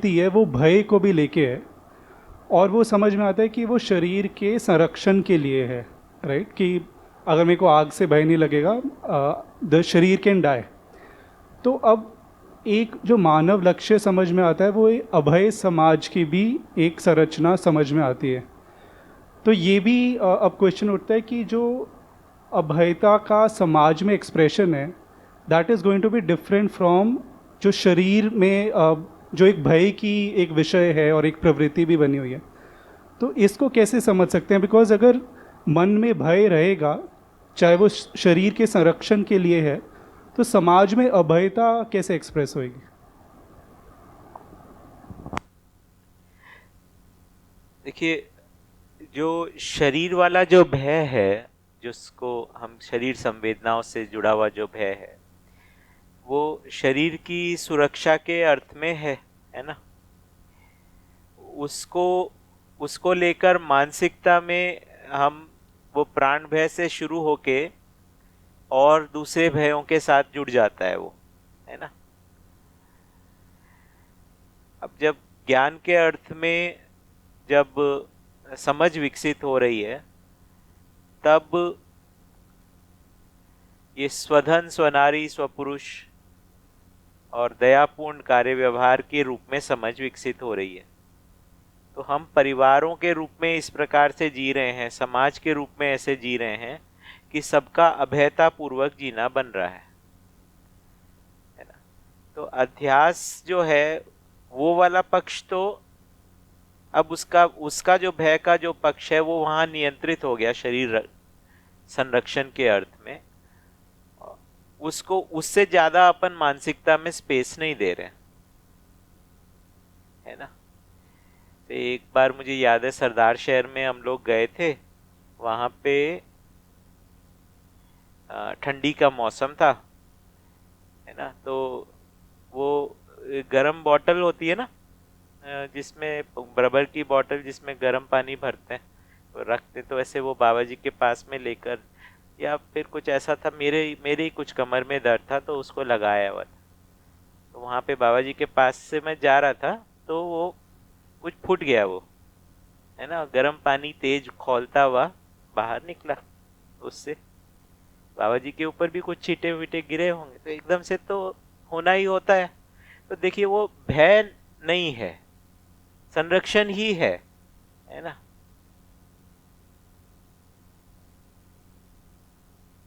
प्रवृत्ति है वो भय को भी लेके है, और वो समझ में आता है कि वो शरीर के संरक्षण के लिए है, राइट? कि अगर मेरे को आग से भय नहीं लगेगा, द शरीर कैन डाई। तो अब एक जो मानव लक्ष्य समझ में आता है वो अभय समाज की भी एक संरचना समझ में आती है। तो ये भी अब क्वेश्चन उठता है कि जो अभयता का समाज में एक्सप्रेशन है, that is going to be different from जो शरीर में जो एक भय की एक विषय है और एक प्रवृत्ति भी बनी हुई है। तो इसको कैसे समझ सकते हैं? बिकॉज अगर मन में भय रहेगा, चाहे वो शरीर के संरक्षण के लिए है, तो समाज में अभयता कैसे एक्सप्रेस होगी? देखिए, जो शरीर वाला जो भय है, जिसको हम शरीर संवेदनाओं से जुड़ा हुआ जो भय है, वो शरीर की सुरक्षा के अर्थ में है ना। उसको उसको लेकर मानसिकता में हम वो प्राण भय से शुरू होके और दूसरे भयों के साथ जुड़ जाता है वो, है ना। अब जब ज्ञान के अर्थ में जब समझ विकसित हो रही है, तब ये स्वधन स्वनारी स्वपुरुष और दयापूर्ण कार्य व्यवहार के रूप में समझ विकसित हो रही है। तो हम परिवारों के रूप में इस प्रकार से जी रहे हैं, समाज के रूप में ऐसे जी रहे हैं कि सबका अभयता पूर्वक जीना बन रहा है ना। तो अध्यास जो है वो वाला पक्ष, तो अब उसका जो भय का जो पक्ष है वो वहां नियंत्रित हो गया शरीर संरक्षण के अर्थ में। उसको उससे ज्यादा अपन मानसिकता में स्पेस नहीं दे रहे, है ना। तो एक बार मुझे याद है, सरदार शहर में हम लोग गए थे, वहां पे ठंडी का मौसम था, है ना। तो वो गरम बॉटल होती है ना, जिसमें रबर की बॉटल जिसमें गर्म पानी भरते हैं, तो रखते तो ऐसे वो बाबा जी के पास में लेकर, या फिर कुछ ऐसा था, मेरे ही कुछ कमर में दर्द था तो उसको लगाया हुआ था। तो वहाँ पे बाबा जी के पास से मैं जा रहा था, तो वो कुछ फूट गया वो, है ना। गर्म पानी तेज खौलता हुआ बाहर निकला, उससे बाबा जी के ऊपर भी कुछ छींटे वीटे गिरे होंगे, तो एकदम से तो होना ही होता है। तो देखिए, वो भय नहीं है, संरक्षण ही है ना।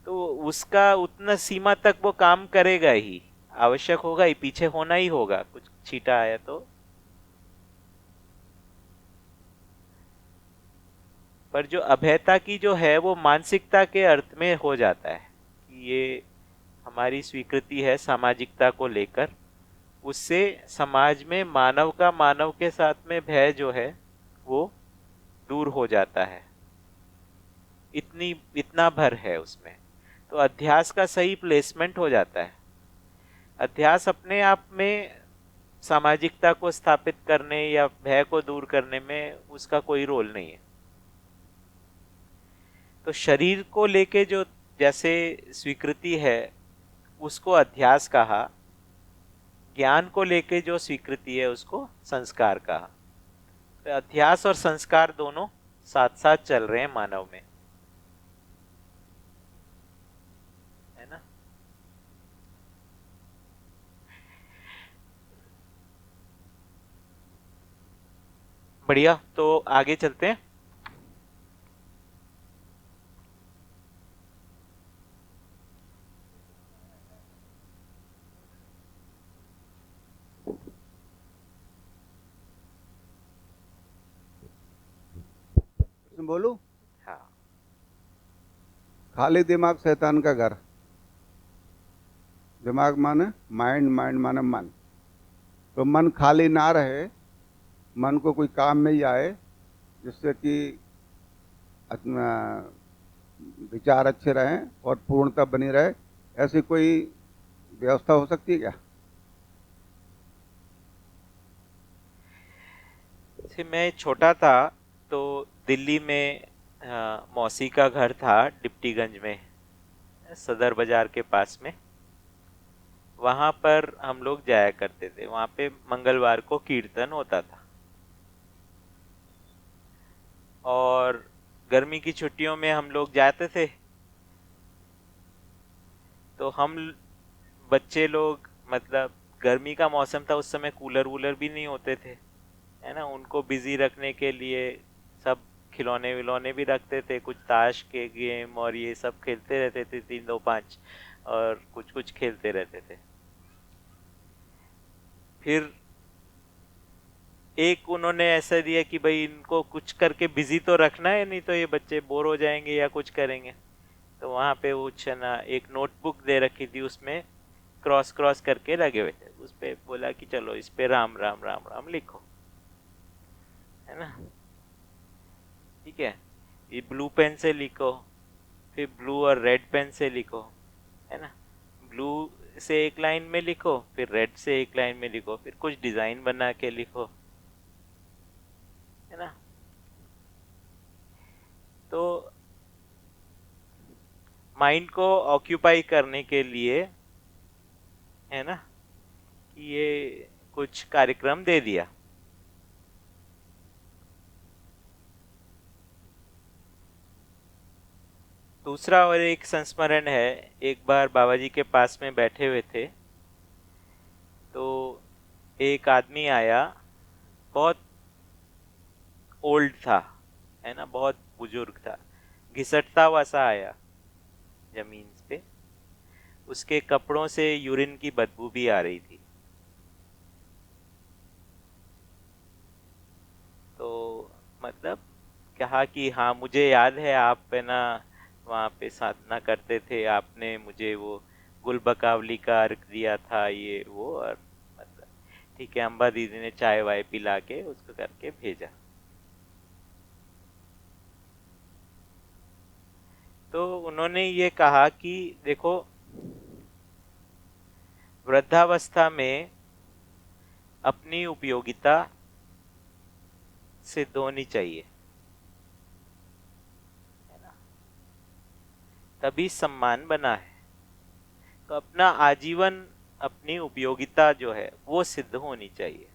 तो उसका उतना सीमा तक वो काम करेगा ही, आवश्यक होगा ही, पीछे होना ही होगा कुछ छीटा आया तो। पर जो अभयता की जो है वो मानसिकता के अर्थ में हो जाता है कि ये हमारी स्वीकृति है सामाजिकता को लेकर, उससे समाज में मानव का मानव के साथ में भय जो है वो दूर हो जाता है। इतना भर है उसमें, तो अध्यास का सही प्लेसमेंट हो जाता है। अध्यास अपने आप में सामाजिकता को स्थापित करने या भय को दूर करने में उसका कोई रोल नहीं है। तो शरीर को लेके जो जैसे स्वीकृति है उसको अध्यास कहा, ज्ञान को लेके जो स्वीकृति है उसको संस्कार कहा। तो अध्यास और संस्कार दोनों साथ साथ चल रहे हैं मानव में, है ना। बढ़िया, तो आगे चलते हैं। बोलू। हाँ, खाली दिमाग शैतान का घर। दिमाग माने माइंड, माइंड माने मन। तो मन खाली ना रहे, मन को कोई काम में ही आए जिससे कि विचार अच्छे रहें और पूर्णता बनी रहे, ऐसी कोई व्यवस्था हो सकती है क्या? मैं छोटा था तो दिल्ली में मौसी का घर था डिप्टीगंज में, सदर बाजार के पास में। वहाँ पर हम लोग जाया करते थे। वहाँ पे मंगलवार को कीर्तन होता था। और गर्मी की छुट्टियों में हम लोग जाते थे। तो हम बच्चे लोग, मतलब गर्मी का मौसम था, उस समय कूलर वूलर भी नहीं होते थे, है ना। उनको बिजी रखने के लिए सब खिलौने विलौने भी रखते थे, कुछ ताश के गेम और ये सब खेलते रहते थे, 3 2 5 और कुछ कुछ खेलते रहते थे। फिर एक उन्होंने ऐसा दिया कि भाई इनको कुछ करके बिजी तो रखना है, नहीं तो ये बच्चे बोर हो जाएंगे या कुछ करेंगे। तो वहाँ पे कुछ ना एक नोटबुक दे रखी थी, उसमें क्रॉस क्रॉस करके लगे हुए थे। उस पे बोला कि चलो इस पे राम राम राम राम लिखो, है ना। ठीक है, ये ब्लू पेन से लिखो, फिर ब्लू और रेड पेन से लिखो, है ना। ब्लू से एक लाइन में लिखो, फिर रेड से एक लाइन में लिखो, फिर कुछ डिजाइन बना के लिखो, है ना। तो माइंड को ऑक्यूपाई करने के लिए, है ना, कि ये कुछ कार्यक्रम दे दिया। दूसरा और एक संस्मरण है। एक बार बाबा जी के पास में बैठे हुए थे, तो एक आदमी आया, बहुत ओल्ड था, है ना, बहुत बुजुर्ग था, घिसटता हुआ सा आया जमीन पे। उसके कपड़ों से यूरिन की बदबू भी आ रही थी। तो मतलब कहा कि हाँ मुझे याद है, आप है ना वहाँ पे साधना करते थे, आपने मुझे वो गुलबकावली का अर्घ दिया था, ये वो। और मतलब ठीक है, अम्बा दीदी ने चाय वाय पिला के उसको करके भेजा। तो उन्होंने ये कहा कि देखो, वृद्धावस्था में अपनी उपयोगिता सिद्ध होनी चाहिए, है ना, तभी सम्मान बना है। तो अपना आजीवन अपनी उपयोगिता जो है वो सिद्ध होनी चाहिए।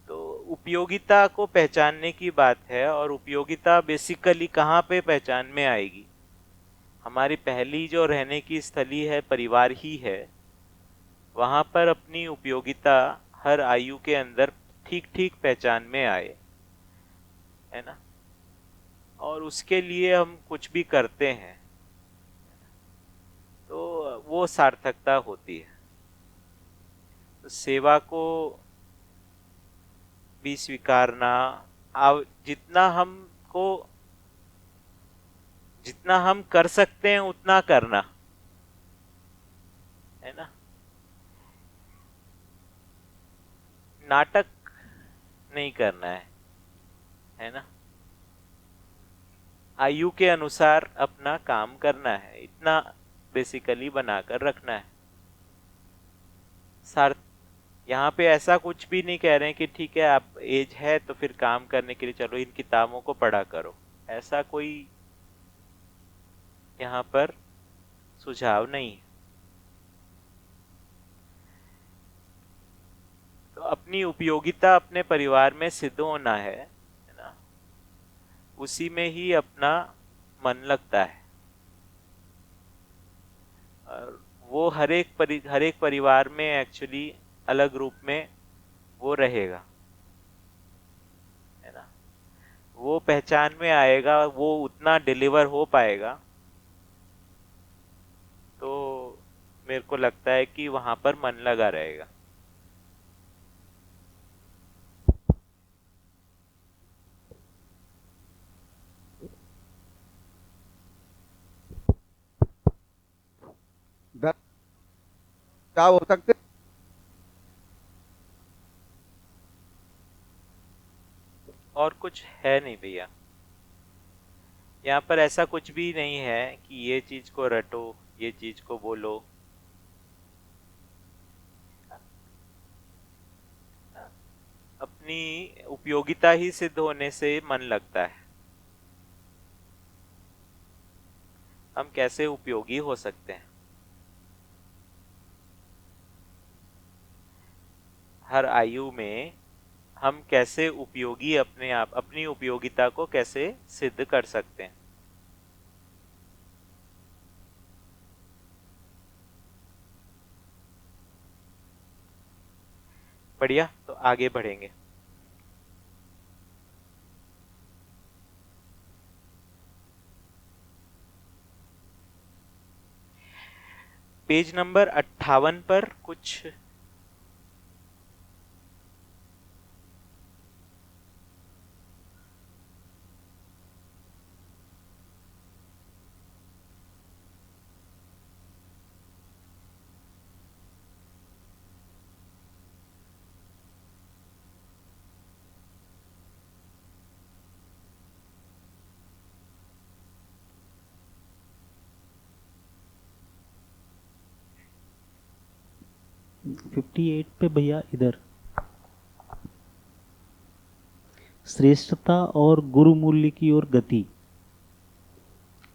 तो उपयोगिता को पहचानने की बात है, और उपयोगिता बेसिकली कहाँ पे पहचान में आएगी? हमारी पहली जो रहने की स्थली है परिवार ही है। वहां पर अपनी उपयोगिता हर आयु के अंदर ठीक ठीक पहचान में आए, है ना। और उसके लिए हम कुछ भी करते हैं तो वो सार्थकता होती है। तो सेवा को भी स्वीकारना, अब जितना हम कर सकते हैं उतना करना, है ना। नाटक नहीं करना है ना। आयु के अनुसार अपना काम करना है, इतना बेसिकली बनाकर रखना है। सार्थ यहाँ पे ऐसा कुछ भी नहीं कह रहे हैं कि ठीक है आप एज है तो फिर काम करने के लिए चलो इन किताबों को पढ़ा करो, ऐसा कोई यहाँ पर सुझाव नहीं है। तो अपनी उपयोगिता अपने परिवार में सिद्ध होना है ना, उसी में ही अपना मन लगता है। और वो हर एक परिवार में एक्चुअली अलग रूप में वो रहेगा, है ना। वो पहचान में आएगा, वो उतना डिलीवर हो पाएगा। तो मेरे को लगता है कि वहां पर मन लगा रहेगा। बचाव हो सकते। और कुछ है नहीं भैया, यहाँ पर ऐसा कुछ भी नहीं है कि ये चीज को रटो, ये चीज को बोलो। अपनी उपयोगिता ही सिद्ध होने से मन लगता है। हम कैसे उपयोगी हो सकते हैं। हर आयु में हम कैसे उपयोगी अपने आप अपनी उपयोगिता को कैसे सिद्ध कर सकते हैं। बढ़िया, तो आगे बढ़ेंगे। पेज नंबर 58 पर कुछ फिफ्टी एट पे भैया इधर श्रेष्ठता और गुरु मूल्य की ओर गति,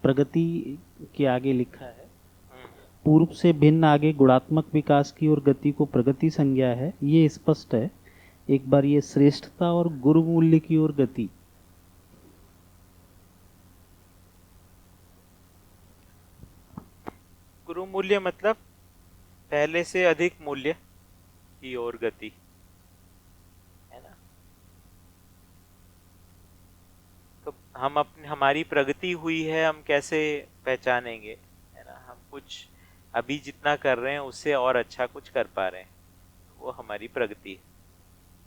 प्रगति के आगे लिखा है पूर्व से भिन्न आगे गुणात्मक विकास की ओर गति को प्रगति संज्ञा है, ये स्पष्ट है। एक बार ये श्रेष्ठता और गुरु मूल्य की ओर गति, गुरु मूल्य मतलब पहले से अधिक मूल्य की ओर गति, है ना। तो हम अपनी हमारी प्रगति हुई है, हम कैसे पहचानेंगे, है ना। हम कुछ अभी जितना कर रहे हैं उससे और अच्छा कुछ कर पा रहे हैं, वो हमारी प्रगति है।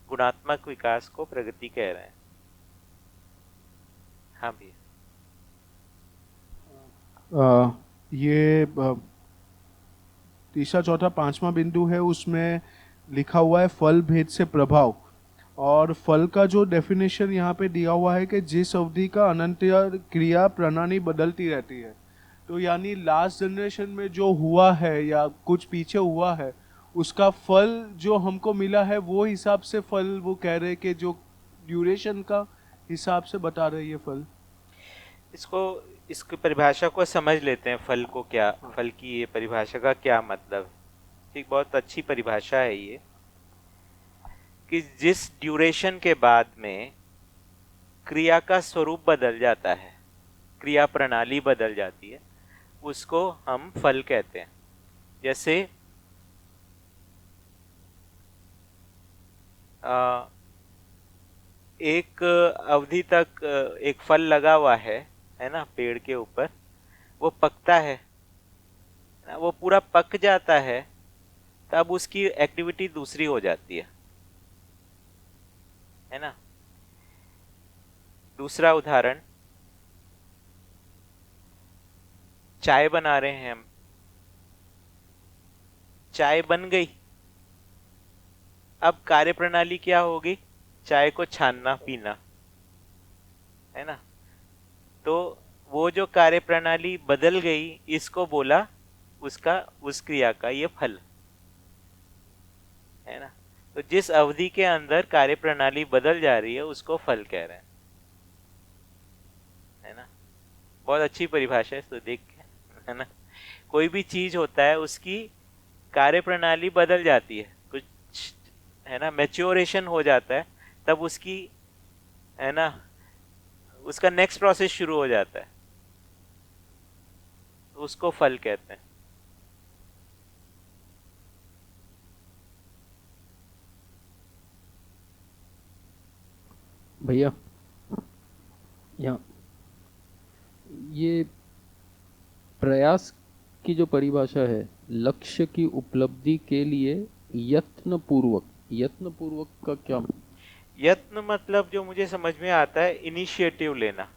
गुणात्मक विकास को प्रगति कह रहे हैं। हाँ भी ये तीसरा चौथा पांचवा बिंदु है, उसमें लिखा हुआ है फल भेद से प्रभाव, और फल का जो डेफिनेशन यहाँ पे दिया हुआ है कि जिस अवधि का अनंतर क्रिया प्रणाली बदलती रहती है। तो यानी लास्ट जनरेशन में जो हुआ है या कुछ पीछे हुआ है उसका फल जो हमको मिला है वो हिसाब से फल वो कह रहे कि जो ड्यूरेशन का हिसाब से बता रहे ये फल। इसकी परिभाषा को समझ लेते हैं। फल को क्या, फल की ये परिभाषा का क्या मतलब है। ठीक, बहुत अच्छी परिभाषा है ये कि जिस ड्यूरेशन के बाद में क्रिया का स्वरूप बदल जाता है, क्रिया प्रणाली बदल जाती है, उसको हम फल कहते हैं। जैसे एक अवधि तक एक फल लगा हुआ है ना, पेड़ के ऊपर, वो पकता है ना, वो पूरा पक जाता है, तब उसकी एक्टिविटी दूसरी हो जाती है ना। दूसरा उदाहरण, चाय बना रहे हैं हम, चाय बन गई, अब कार्यप्रणाली क्या होगी, चाय को छानना पीना, है ना। तो वो जो कार्यप्रणाली बदल गई, इसको बोला उसका, उस क्रिया का ये फल है ना। तो जिस अवधि के अंदर कार्यप्रणाली बदल जा रही है उसको फल कह रहे हैं, है ना। बहुत अच्छी परिभाषा है, तो देख के, है ना। कोई भी चीज होता है उसकी कार्यप्रणाली बदल जाती है, कुछ, है ना, मैच्योरेशन हो जाता है, तब उसकी, है ना, उसका नेक्स्ट प्रोसेस शुरू हो जाता है, तो उसको फल कहते हैं। भैया यहाँ ये प्रयास की जो परिभाषा है, लक्ष्य की उपलब्धि के लिए यत्न पूर्वक का क्या? यत्न मतलब जो मुझे समझ में आता है, इनिशिएटिव लेना,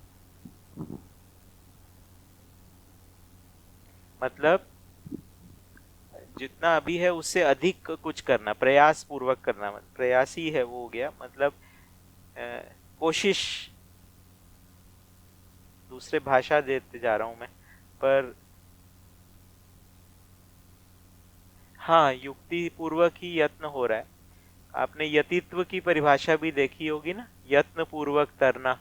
मतलब जितना अभी है उससे अधिक कुछ करना, प्रयास पूर्वक करना, प्रयास ही है वो हो गया, मतलब कोशिश, दूसरे भाषा देते जा रहा हूं मैं, पर हाँ, युक्ति पूर्वक ही यत्न हो रहा है। आपने यतित्व की परिभाषा भी देखी होगी ना, यत्न पूर्वक तरना,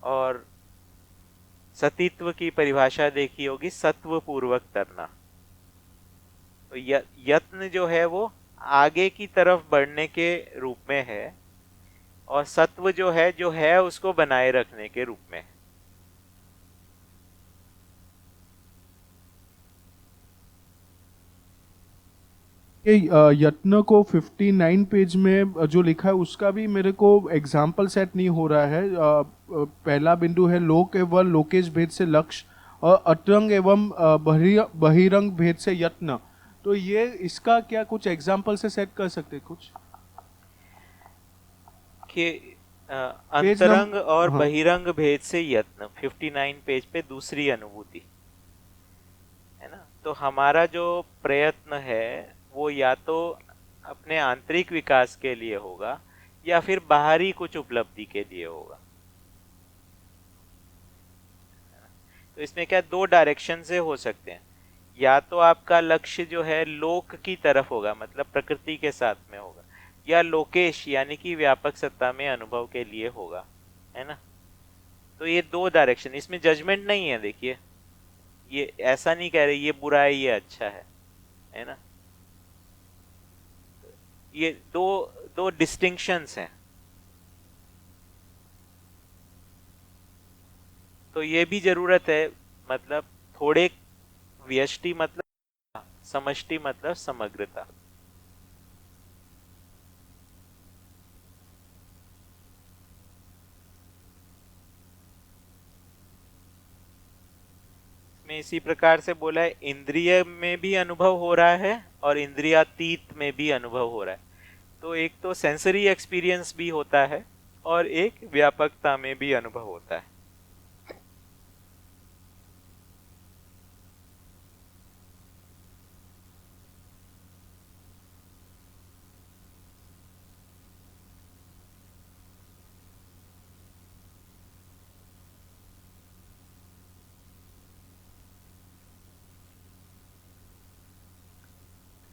और सतीत्व की परिभाषा देखी होगी, सत्व पूर्वक तरना। तो यत्न जो है वो आगे की तरफ बढ़ने के रूप में है, और सत्व जो है उसको बनाए रखने के रूप में है। ये यत्न को 59 पेज में जो लिखा है उसका भी मेरे को एग्जाम्पल सेट नहीं हो रहा है। पहला बिंदु है लोक एवं लोकेश भेद से लक्ष्य, और अतरंग एवं बहिरंग भेद से यत्न। तो ये इसका क्या कुछ एग्जाम्पल से सेट कर सकते हैं कुछ कि पेज अंतरंग नंबर- और हाँ। बहिरंग भेद से यत्न 59 पेज पे दूसरी अनुभूति है ना। तो हमारा जो प्रयत्न है वो या तो अपने आंतरिक विकास के लिए होगा या फिर बाहरी कुछ उपलब्धि के लिए होगा। तो इसमें क्या दो डायरेक्शन से हो सकते हैं, या तो आपका लक्ष्य जो है लोक की तरफ होगा, मतलब प्रकृति के साथ में होगा, या लोकेश यानी कि व्यापक सत्ता में अनुभव के लिए होगा, है ना। तो ये दो डायरेक्शन, इसमें जजमेंट नहीं है। देखिए ये ऐसा नहीं कह रहे ये बुरा है ये अच्छा है ना। ये दो डिस्टिंक्शंस हैं। तो ये भी जरूरत है, मतलब थोड़े व्यष्टि मतलब समष्टि मतलब समग्रता। में इसी प्रकार से बोला है, इंद्रिय में भी अनुभव हो रहा है और इंद्रियातीत में भी अनुभव हो रहा है। तो एक तो सेंसरी एक्सपीरियंस भी होता है और एक व्यापकता में भी अनुभव होता है।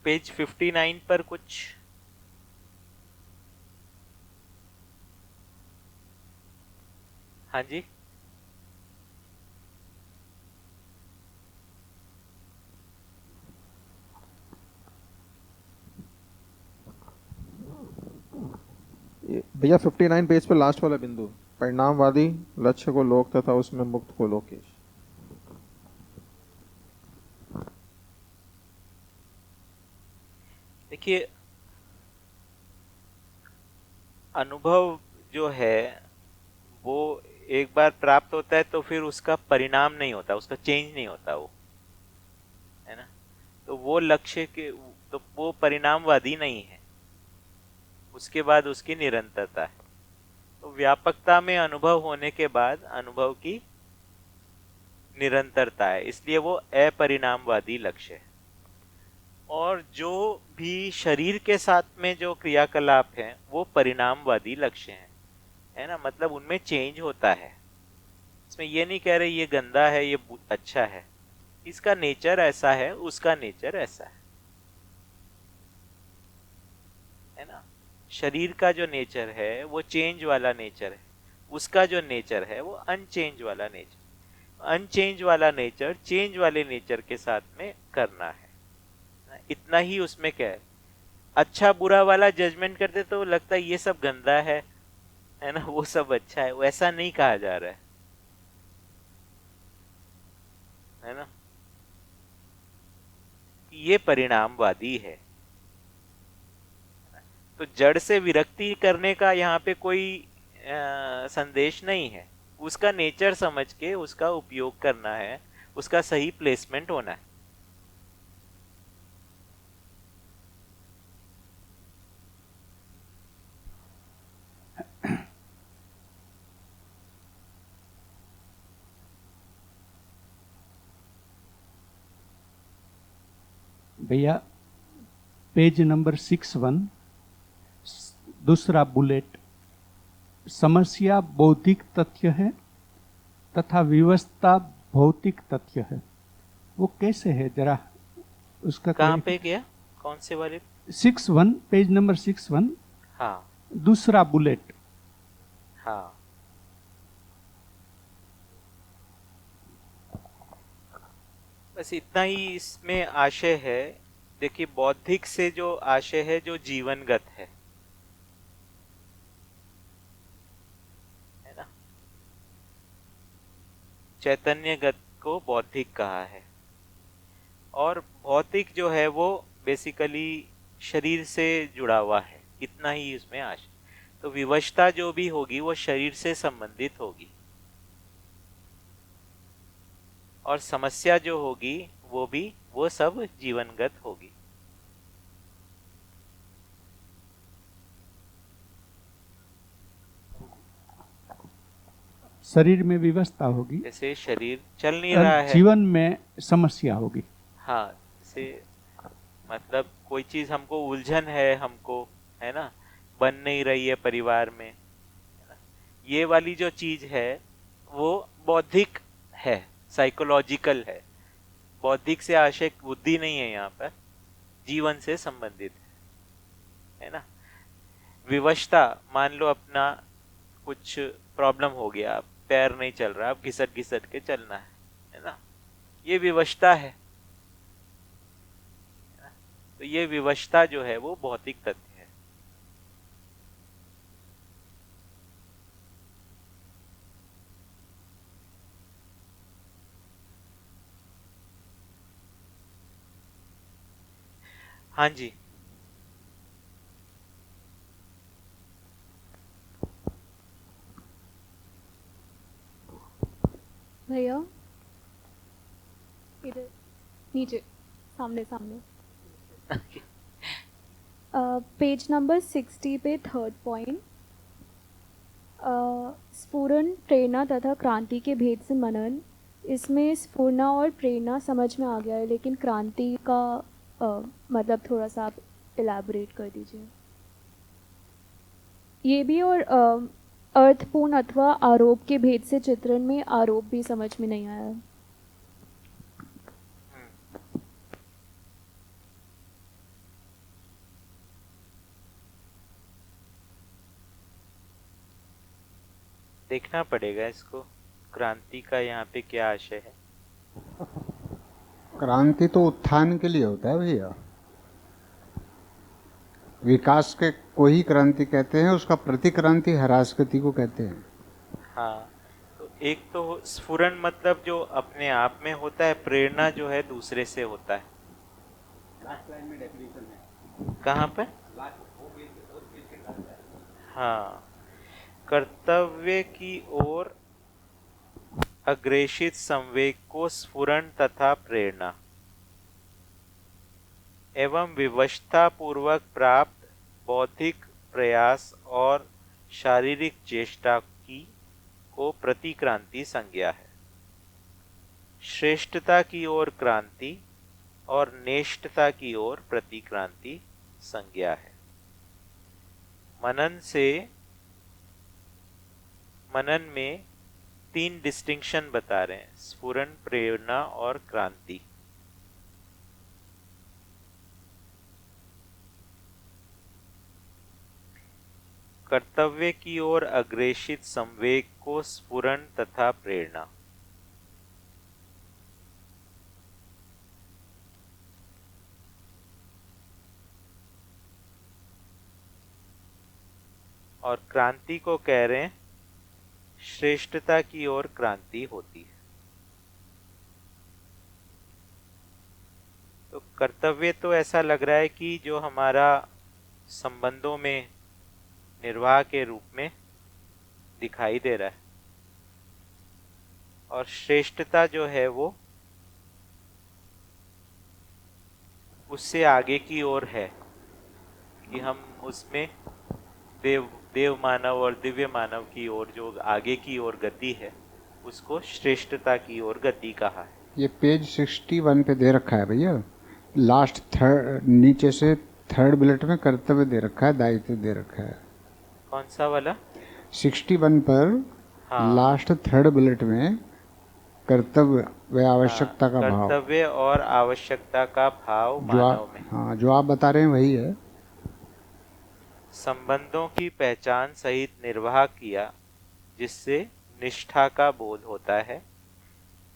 पेज 59 पर कुछ हाँ जी। भैया 59 पेज पे लास्ट वाला बिंदु, परिणामवादी लक्ष्य को लोक तथा उसमें मुक्त को लोकेश। देखिए अनुभव जो है वो एक बार प्राप्त होता है तो फिर उसका परिणाम नहीं होता, उसका चेंज नहीं होता, वो है ना। तो वो लक्ष्य के तो वो परिणामवादी नहीं है, उसके बाद उसकी निरंतरता है। तो व्यापकता में अनुभव होने के बाद अनुभव की निरंतरता है, इसलिए वो अपरिणामवादी लक्ष्य है। और जो भी शरीर के साथ में जो क्रियाकलाप हैं वो परिणामवादी लक्ष्य हैं, है ना। मतलब उनमें चेंज होता है। इसमें ये नहीं कह रहे ये गंदा है ये अच्छा है, इसका नेचर ऐसा है उसका नेचर ऐसा है ना। शरीर का जो नेचर है वो चेंज वाला नेचर है, उसका जो नेचर है वो अनचेंज वाला नेचर। अनचेंज वाला नेचर चेंज वाले नेचर के साथ में करना है, इतना ही उसमें क्या है। अच्छा बुरा वाला जजमेंट करते तो लगता है ये सब गंदा है ना, वो सब अच्छा है, वैसा नहीं कहा जा रहा है ना। ये परिणामवादी है। तो जड़ से विरक्ति करने का यहाँ पे कोई संदेश नहीं है, उसका नेचर समझ के उसका उपयोग करना है, उसका सही प्लेसमेंट होना है। भैया पेज नंबर 61 दूसरा बुलेट, समस्या बौद्धिक तथ्य है तथा विवशता भौतिक तथ्य है, वो कैसे है जरा उसका कहाँ पे गया, कौन से वाले? 61 पेज नंबर 61 हाँ दूसरा बुलेट। हाँ बस इतना ही इसमें आशय है। देखिए, बौद्धिक से जो आशय है जो जीवनगत है ना, चैतन्यगत को बौद्धिक कहा है, और भौतिक जो है वो बेसिकली शरीर से जुड़ा हुआ है। इतना ही इसमें आशय। तो विवशता जो भी होगी वो शरीर से संबंधित होगी, और समस्या जो होगी वो सब जीवनगत होगी। शरीर में विवस्था होगी, जैसे शरीर चल नहीं रहा है, जीवन में समस्या होगी। हाँ, जैसे मतलब कोई चीज हमको उलझन है, हमको है ना, बन नहीं रही है परिवार में, है ना? ये वाली जो चीज है वो बौद्धिक है, साइकोलॉजिकल है। बौद्धिक से आशय बुद्धि नहीं है, यहाँ पर जीवन से संबंधित है ना। विवशता, मान लो अपना कुछ प्रॉब्लम हो गया, पैर नहीं चल रहा, अब घिसट घिसट के चलना है ना, ये विवशता है। तो ये विवशता जो है वो भौतिक तथ्य है। हाँ जी, भैया इधर नीचे, सामने सामने। पेज नंबर 60 पे थर्ड पॉइंट, स्फुरन, प्रेरणा तथा क्रांति के भेद से मनन। इसमें स्फुरना और प्रेरणा समझ में आ गया है, लेकिन क्रांति का मतलब थोड़ा सा आप इलैबोरेट कर दीजिए ये भी। और अर्थपूर्ण अथवा आरोप के भेद से चित्रण में आरोप भी समझ में नहीं आया। देखना पड़ेगा इसको, क्रांति का यहाँ पे क्या आशय है। क्रांति तो उत्थान के लिए होता है भैया, विकास के को ही क्रांति कहते हैं, उसका प्रतिक्रांति ह्रासगति को कहते हैं। हाँ, तो एक तो स्फुरन मतलब जो अपने आप में होता है, प्रेरणा जो है दूसरे से होता है। कहाँ पे? हाँ, कर्तव्य की ओर अग्रेषित संवेग को स्फुरन तथा प्रेरणा एवं विवशता पूर्वक प्राप्त बौद्धिक प्रयास और शारीरिक चेष्टा की को प्रतिक्रांति संज्ञा है। श्रेष्ठता की ओर क्रांति और नेष्टता की ओर प्रतिक्रांति संज्ञा है। मनन में 3 डिस्टिंक्शन बता रहे हैं, स्फुरन, प्रेरणा और क्रांति। कर्तव्य की ओर अग्रेषित संवेग को स्फुरन तथा प्रेरणा, और क्रांति को कह रहे हैं श्रेष्ठता की ओर क्रांति होती है। तो कर्तव्य तो ऐसा लग रहा है कि जो हमारा संबंधों में निर्वाह के रूप में दिखाई दे रहा है, और श्रेष्ठता जो है वो उससे आगे की ओर है कि हम उसमें देव मानव और दिव्य मानव की ओर जो आगे की ओर गति है उसको श्रेष्ठता की ओर गति कहा है। ये पेज 61 पे दे रखा है भैया, लास्ट थर्ड, नीचे से थर्ड बुलेट में कर्तव्य दे रखा है, दायित्व दे रखा है। कौन सा वाला? 61 पर हाँ, लास्ट थर्ड बुलेट में कर्तव्य व आवश्यकता का भाव, कर्तव्य और आवश्यकता का भाव मानव में। हाँ, जो आप बता रहे हैं वही है। संबंधों की पहचान सहित निर्वाह किया जिससे निष्ठा का बोध होता है,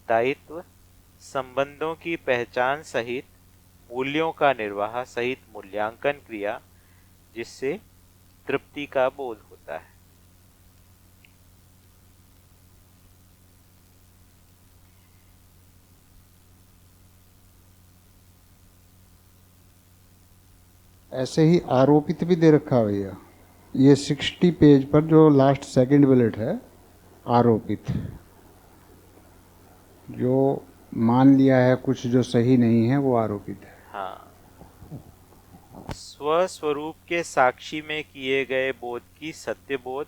दायित्व, संबंधों की पहचान सहित मूल्यों का निर्वाह सहित मूल्यांकन क्रिया जिससे तृप्ति का बोध होता है। ऐसे ही आरोपित भी दे रखा है भैया, ये 60 पेज पर जो लास्ट सेकंड बुलेट है, आरोपित, जो मान लिया है कुछ जो सही नहीं है वो आरोपित है। हाँ, स्वस्वरूप के साक्षी में किए गए बोध की सत्य बोध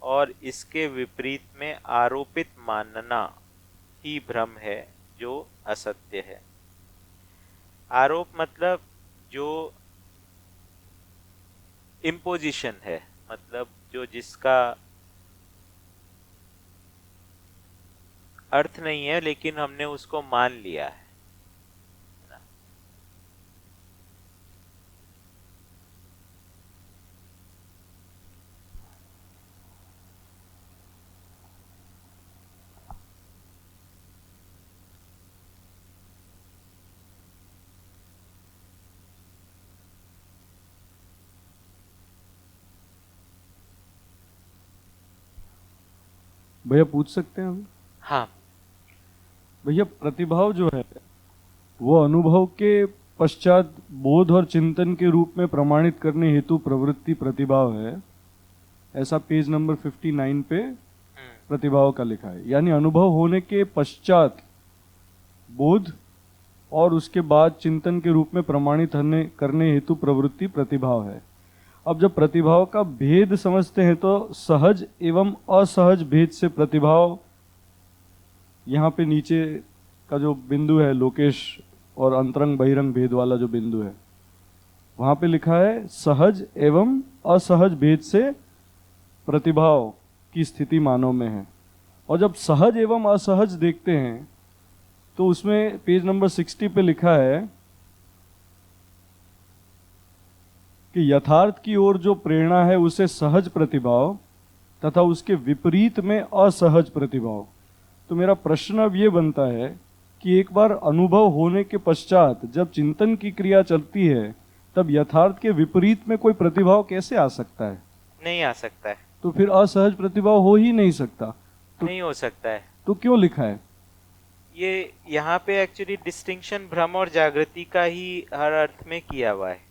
और इसके विपरीत में आरोपित मानना ही भ्रम है जो असत्य है। आरोप मतलब जो इम्पोजिशन है, मतलब जो जिसका अर्थ नहीं है लेकिन हमने उसको मान लिया है। भैया पूछ सकते हैं हम? हाँ भैया, प्रतिभाव जो है वो अनुभव के पश्चात बोध और चिंतन के रूप में प्रमाणित करने हेतु प्रवृत्ति प्रतिभाव है, ऐसा पेज नंबर 59 पे प्रतिभाव का लिखा है। यानी अनुभव होने के पश्चात बोध और उसके बाद चिंतन के रूप में प्रमाणित करने हेतु प्रवृत्ति प्रतिभाव है। अब जब प्रतिभाव का भेद समझते हैं तो सहज एवं असहज भेद से प्रतिभाव, यहाँ पे नीचे का जो बिंदु है लोकेश, और अंतरंग बहिरंग भेद वाला जो बिंदु है, वहाँ पे लिखा है सहज एवं असहज भेद से प्रतिभाव की स्थिति मानव में है। और जब सहज एवं असहज देखते हैं तो उसमें पेज नंबर 60 पे लिखा है कि यथार्थ की ओर जो प्रेरणा है उसे सहज प्रतिभाव तथा उसके विपरीत में असहज प्रतिभाव। तो मेरा प्रश्न अब ये बनता है कि एक बार अनुभव होने के पश्चात जब चिंतन की क्रिया चलती है तब यथार्थ के विपरीत में कोई प्रतिभाव कैसे आ सकता है? नहीं आ सकता है। तो फिर असहज प्रतिभाव हो ही नहीं सकता। तो नहीं हो सकता है। तो क्यों लिखा है? ये यहाँ पे एक्चुअली डिस्टिंक्शन भ्रम और जागृति का ही हर अर्थ में किया हुआ है।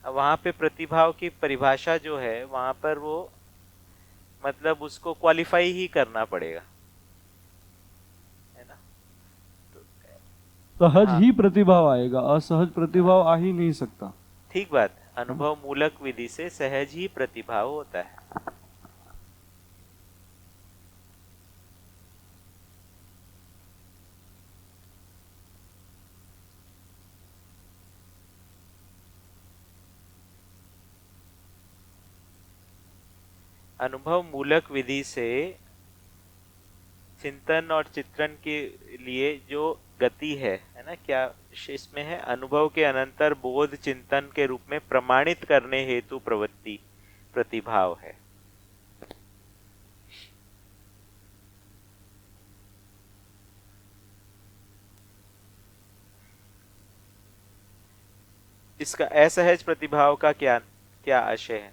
वहाँ पे प्रतिभाव की परिभाषा जो है वहाँ पर वो मतलब उसको क्वालिफाई ही करना पड़ेगा, है ना? सहज हाँ। ही प्रतिभाव आएगा, असहज प्रतिभाव आ ही नहीं सकता। ठीक बात। अनुभव मूलक विधि से सहज ही प्रतिभाव होता है। अनुभव मूलक विधि से चिंतन और चित्रण के लिए जो गति है ना, क्या इसमें है? अनुभव के अनंतर बोध चिंतन के रूप में प्रमाणित करने हेतु प्रवृत्ति प्रतिभाव है। इसका असहज प्रतिभाव का क्या क्या आशय है?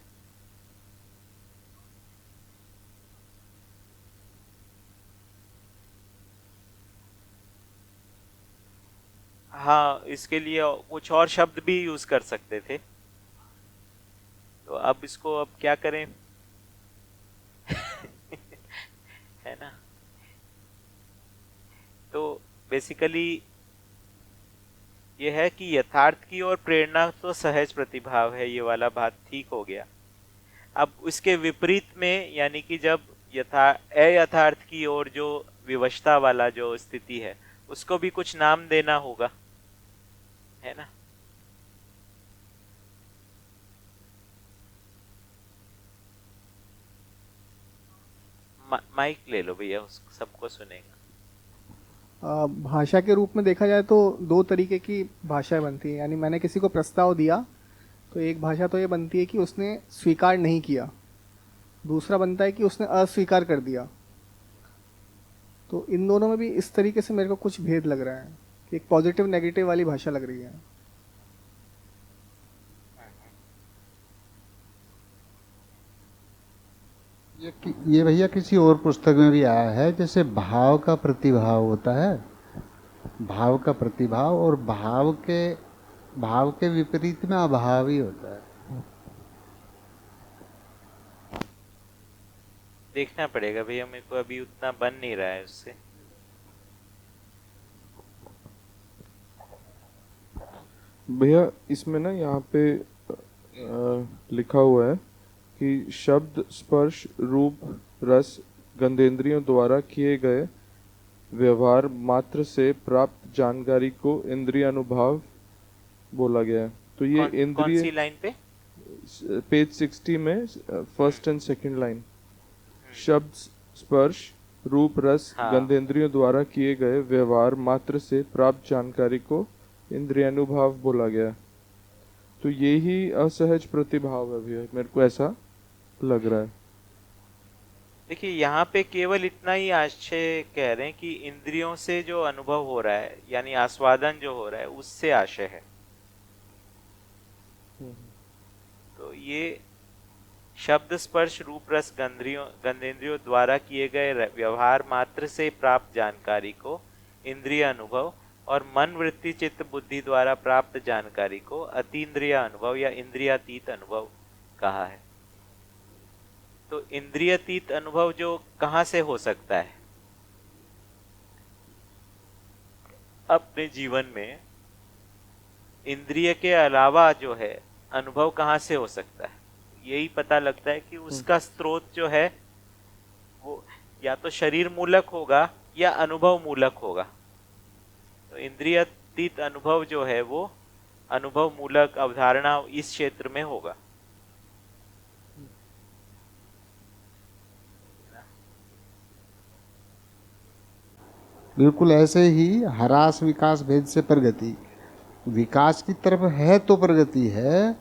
हाँ, इसके लिए कुछ और शब्द भी यूज कर सकते थे, तो अब इसको अब क्या करें? है ना? तो बेसिकली ये है कि यथार्थ की ओर प्रेरणा तो सहज प्रतिभाव है, ये वाला बात ठीक हो गया। अब उसके विपरीत में यानी कि जब अयथार्थ की ओर जो विवशता वाला जो स्थिति है उसको भी कुछ नाम देना होगा, है ना? माइक ले लो भैया, सबको सुनेगा। भाषा के रूप में देखा जाए तो दो तरीके की भाषाएं बनती हैं। यानी मैंने किसी को प्रस्ताव दिया तो एक भाषा तो ये बनती है कि उसने स्वीकार नहीं किया, दूसरा बनता है कि उसने अस्वीकार कर दिया। तो इन दोनों में भी इस तरीके से मेरे को कुछ भेद लग रहा है कि एक पॉजिटिव नेगेटिव वाली भाषा लग रही है। ये भैया किसी और पुस्तक में भी आया है, जैसे भाव का प्रतिभाव होता है, भाव का प्रतिभाव, और भाव के विपरीत में अभाव ही होता है। देखना पड़ेगा भैया, मेरे को अभी उतना बन नहीं रहा है उससे। भैया इसमें ना यहाँ पे लिखा हुआ है कि शब्द, स्पर्श, रूप, रस, गंधेंद्रियों द्वारा किए गए व्यवहार मात्र से प्राप्त जानकारी को इंद्रिय अनुभव बोला गया है। तो ये इंद्रिय कौन सी लाइन पे? पेज 60 में फर्स्ट एंड सेकंड लाइन। शब्द, स्पर्श, रूप, रस, हाँ। गंधेंद्रियों द्वारा किए गए व्यवहार मात्र से प्राप्त जानकारी को इंद्रियानुभाव बोला गया। तो ये ही असहज प्रतिभाव है भैया, मेरे को ऐसा लग रहा है। देखिए यहाँ पे केवल इतना ही आशय कह रहे हैं कि इंद्रियों से जो अनुभव हो रहा है, यानी आस्वादन जो हो रहा है, उससे आशय है। तो ये शब्द, स्पर्श, रूप, रस, गंधेंद्रियों द्वारा किए गए व्यवहार मात्र से प्राप्त जानकारी को इंद्रिय अनुभव, और मन, वृत्ति, चित्त, बुद्धि द्वारा प्राप्त जानकारी को अतीन्द्रिय अनुभव या इंद्रियातीत अनुभव कहा है। तो इंद्रियातीत अनुभव जो कहाँ से हो सकता है? अपने जीवन में इंद्रिय के अलावा जो है अनुभव कहाँ से हो सकता है? यही पता लगता है कि उसका स्रोत जो है वो या तो शरीर मूलक होगा या अनुभव मूलक होगा। तो इंद्रियातीत अनुभव जो है वो अनुभव मूलक अवधारणा इस क्षेत्र में होगा। बिल्कुल ऐसे ही ह्रास विकास भेद से प्रगति, विकास की तरफ है तो प्रगति है,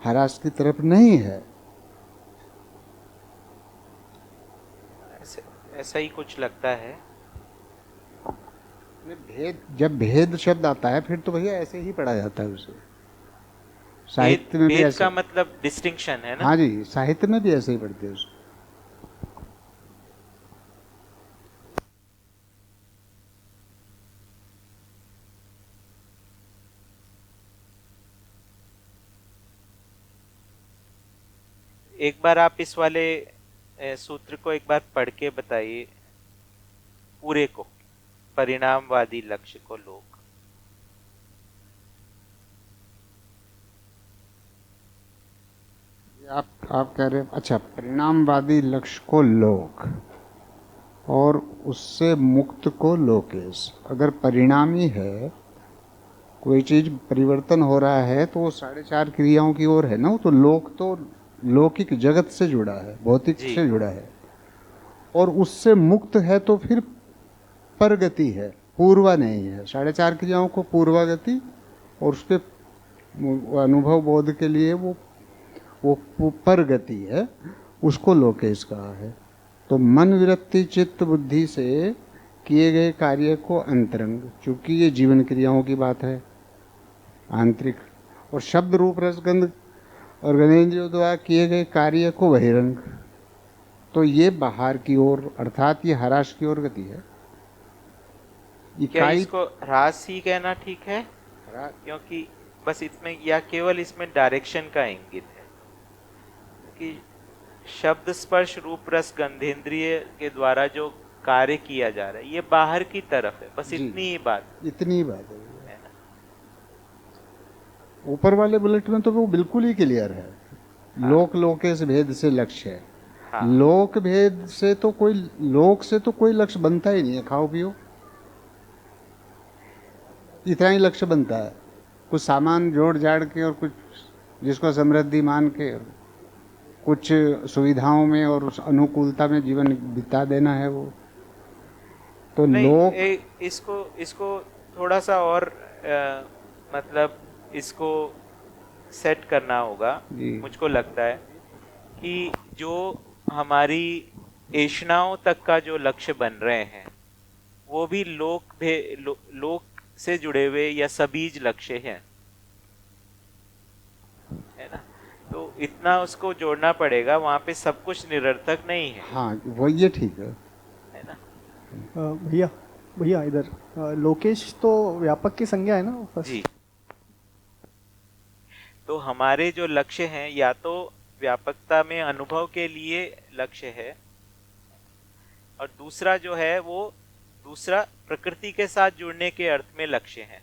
ह्रास की तरफ नहीं है। ऐसा ही कुछ लगता है। भेद, जब भेद शब्द आता है फिर तो भैया ऐसे ही पढ़ा जाता है उसे। साहित्य में भी भेद ऐसे का मतलब डिस्टिंक्शन है ना? हाँ जी, साहित्य में भी ऐसे ही पढ़ते हैं उसे। एक बार आप इस वाले सूत्र को एक बार पढ़ के बताइए पूरे को, परिणामवादी लक्ष्य को लोक। आप कह रहे हैं, अच्छा, परिणामवादी लक्ष्य को लोक और उससे मुक्त को लोकेश। अगर परिणामी है, कोई चीज परिवर्तन हो रहा है तो वो 4.5 क्रियाओं की ओर है ना, तो लोक तो लौकिक जगत से जुड़ा है, भौतिक से जुड़ा है, और उससे मुक्त है तो फिर परगति है, पूर्वा नहीं है। 4.5 क्रियाओं को पूर्वागति और उसके अनुभव बोध के लिए वो परगति है, उसको लोकेश कहा है। तो मन, वृत्ति, चित्त, बुद्धि से किए गए कार्य को अंतरंग, चूंकि ये जीवन क्रियाओं की बात है, आंतरिक, और शब्द, रूप, रस, गंध और गंधेंद्रियों द्वारा किए गए कार्य को बहिरंग। तो ये बाहर की ओर, अर्थात ये ह्रास की ओर गति है। क्या इसको ह्रास ही कहना ठीक है? क्योंकि बस इसमें, या केवल इसमें डायरेक्शन का इंगित है कि शब्द, स्पर्श, रूप, रस, गंधेंद्रिय के द्वारा जो कार्य किया जा रहा है ये बाहर की तरफ है, बस इतनी ही बात है। ऊपर वाले बुलेट में तो वो बिल्कुल ही क्लियर है। हाँ। लोक लोके से भेद से लक्ष्य है। हाँ। लोक भेद से तो कोई, लोक से तो कोई लक्ष्य बनता ही नहीं है, खाओ पियो, इतना ही लक्ष्य बनता है। कुछ सामान जोड़ जाड़ के और कुछ जिसको समृद्धि मान के कुछ सुविधाओं में और उस अनुकूलता में जीवन बिता देना है वो तो लोग इसको थोड़ा सा और मतलब इसको सेट करना होगा। मुझको लगता है कि जो हमारी ऐषणाओं तक का जो लक्ष्य बन रहे हैं वो भी लोक से जुड़े हुए या सबीज लक्ष्य हैं, है ना। तो इतना उसको जोड़ना पड़ेगा, वहां पे सब कुछ निरर्थक नहीं है। हाँ वो ये ठीक है ना। भैया भैया इधर लोकेश तो व्यापक की संज्ञा है ना फर्स्ट? जी। तो हमारे जो लक्ष्य हैं या तो व्यापकता में अनुभव के लिए लक्ष्य है, और दूसरा जो है वो दूसरा प्रकृति के साथ जुड़ने के अर्थ में लक्ष्य है।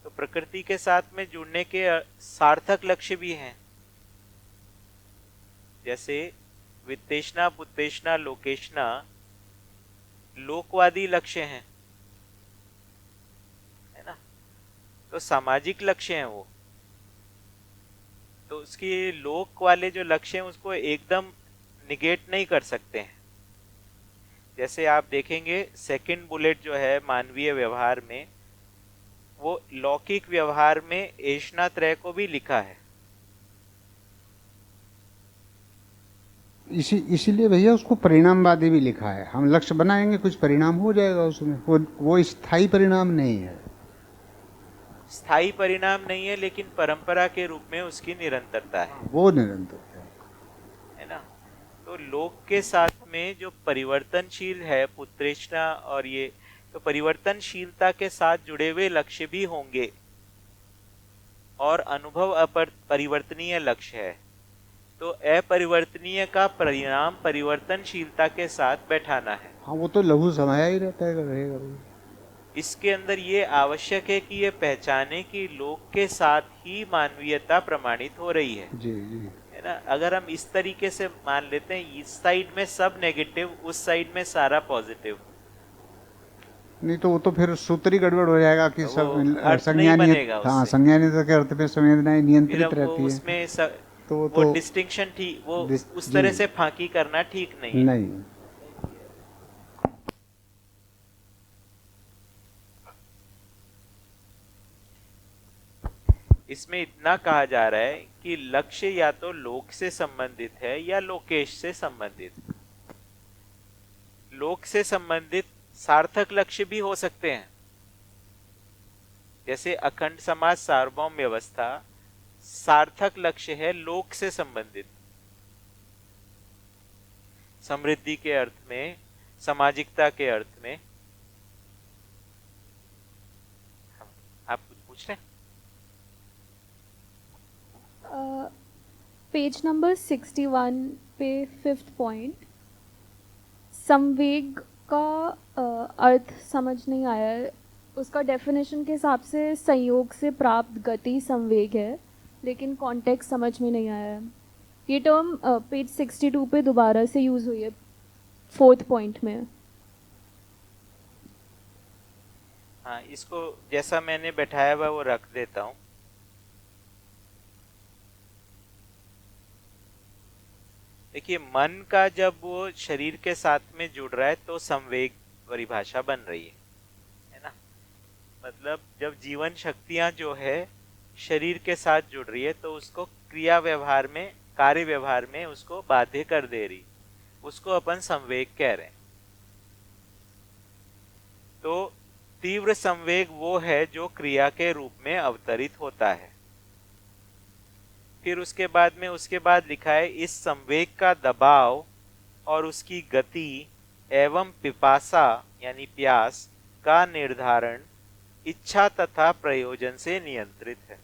तो प्रकृति के साथ में जुड़ने के सार्थक लक्ष्य भी हैं, जैसे वित्तेषणा पुत्तेषणा लोकेशना लोकवादी लक्ष्य हैं, है ना। तो सामाजिक लक्ष्य हैं वो। तो उसके लोक वाले जो लक्ष्य हैं उसको एकदम निगेट नहीं कर सकते हैं। जैसे आप देखेंगे सेकंड बुलेट जो है मानवीय व्यवहार में, वो लौकिक व्यवहार में ऐष्णात्रय को भी लिखा है। इसीलिए भैया उसको परिणामवादी भी लिखा है। हम लक्ष्य बनाएंगे, कुछ परिणाम हो जाएगा उसमें, वो स्थायी परिणाम नहीं है। स्थायी परिणाम नहीं है, लेकिन परंपरा के रूप में उसकी निरंतरता है, वो निरंतर है ना। तो लोक के साथ में जो परिवर्तनशील है पुत्रेष्णा, और ये तो परिवर्तनशीलता के साथ जुड़े हुए लक्ष्य भी होंगे, और अनुभव परिवर्तनीय लक्ष्य है। तो अपरिवर्तनीय का परिणाम परिवर्तनशीलता के साथ बैठाना है। हाँ वो तो लघु समाया ही रहता है, रहेगा। इसके अंदर ये आवश्यक है कि ये पहचाने कि लोक के साथ ही मानवीयता प्रमाणित हो रही है। जी जी, है ना। अगर हम इस तरीके से मान लेते हैं इस साइड में सब नेगेटिव, उस साइड में सारा पॉजिटिव, नहीं तो वो तो फिर सूत्र ही गड़बड़ हो जाएगा कि सब संज्ञा हाँ संज्ञानियत के अर्थ में संवेदनाएं नियंत्रित रहती है। उसमें वो डिस्टिंक्शन ठीक, वो उस तरह से फांकी करना ठीक नहीं। नहीं। इसमें इतना कहा जा रहा है कि लक्ष्य या तो लोक से संबंधित है या लोकेश से संबंधित। लोक से संबंधित सार्थक लक्ष्य भी हो सकते हैं, जैसे अखंड समाज सार्वभौम व्यवस्था सार्थक लक्ष्य है लोक से संबंधित, समृद्धि के अर्थ में, सामाजिकता के अर्थ में। आप कुछ पूछ रहे हैं? पेज नंबर 61 पे 5th पॉइंट, संवेग का अर्थ समझ नहीं आया। उसका डेफिनेशन के हिसाब से संयोग से प्राप्त गति संवेग है, लेकिन कॉन्टेक्स्ट समझ में नहीं आया। ये टर्म पेज 62 पे दोबारा से यूज़ हुई है 4th पॉइंट में। हाँ, इसको जैसा मैंने बैठाया हुआ वो रख देता हूँ। देखिए, मन का जब वो शरीर के साथ में जुड़ रहा है तो संवेग परिभाषा बन रही है ना। मतलब जब जीवन शक्तियां जो है शरीर के साथ जुड़ रही है तो उसको क्रिया व्यवहार में, कार्य व्यवहार में उसको बाध्य कर दे रही, उसको अपन संवेग कह रहे हैं। तो तीव्र संवेग वो है जो क्रिया के रूप में अवतरित होता है। फिर उसके बाद लिखा है, इस संवेग का दबाव और उसकी गति एवं पिपासा यानी प्यास का निर्धारण इच्छा तथा प्रयोजन से नियंत्रित है।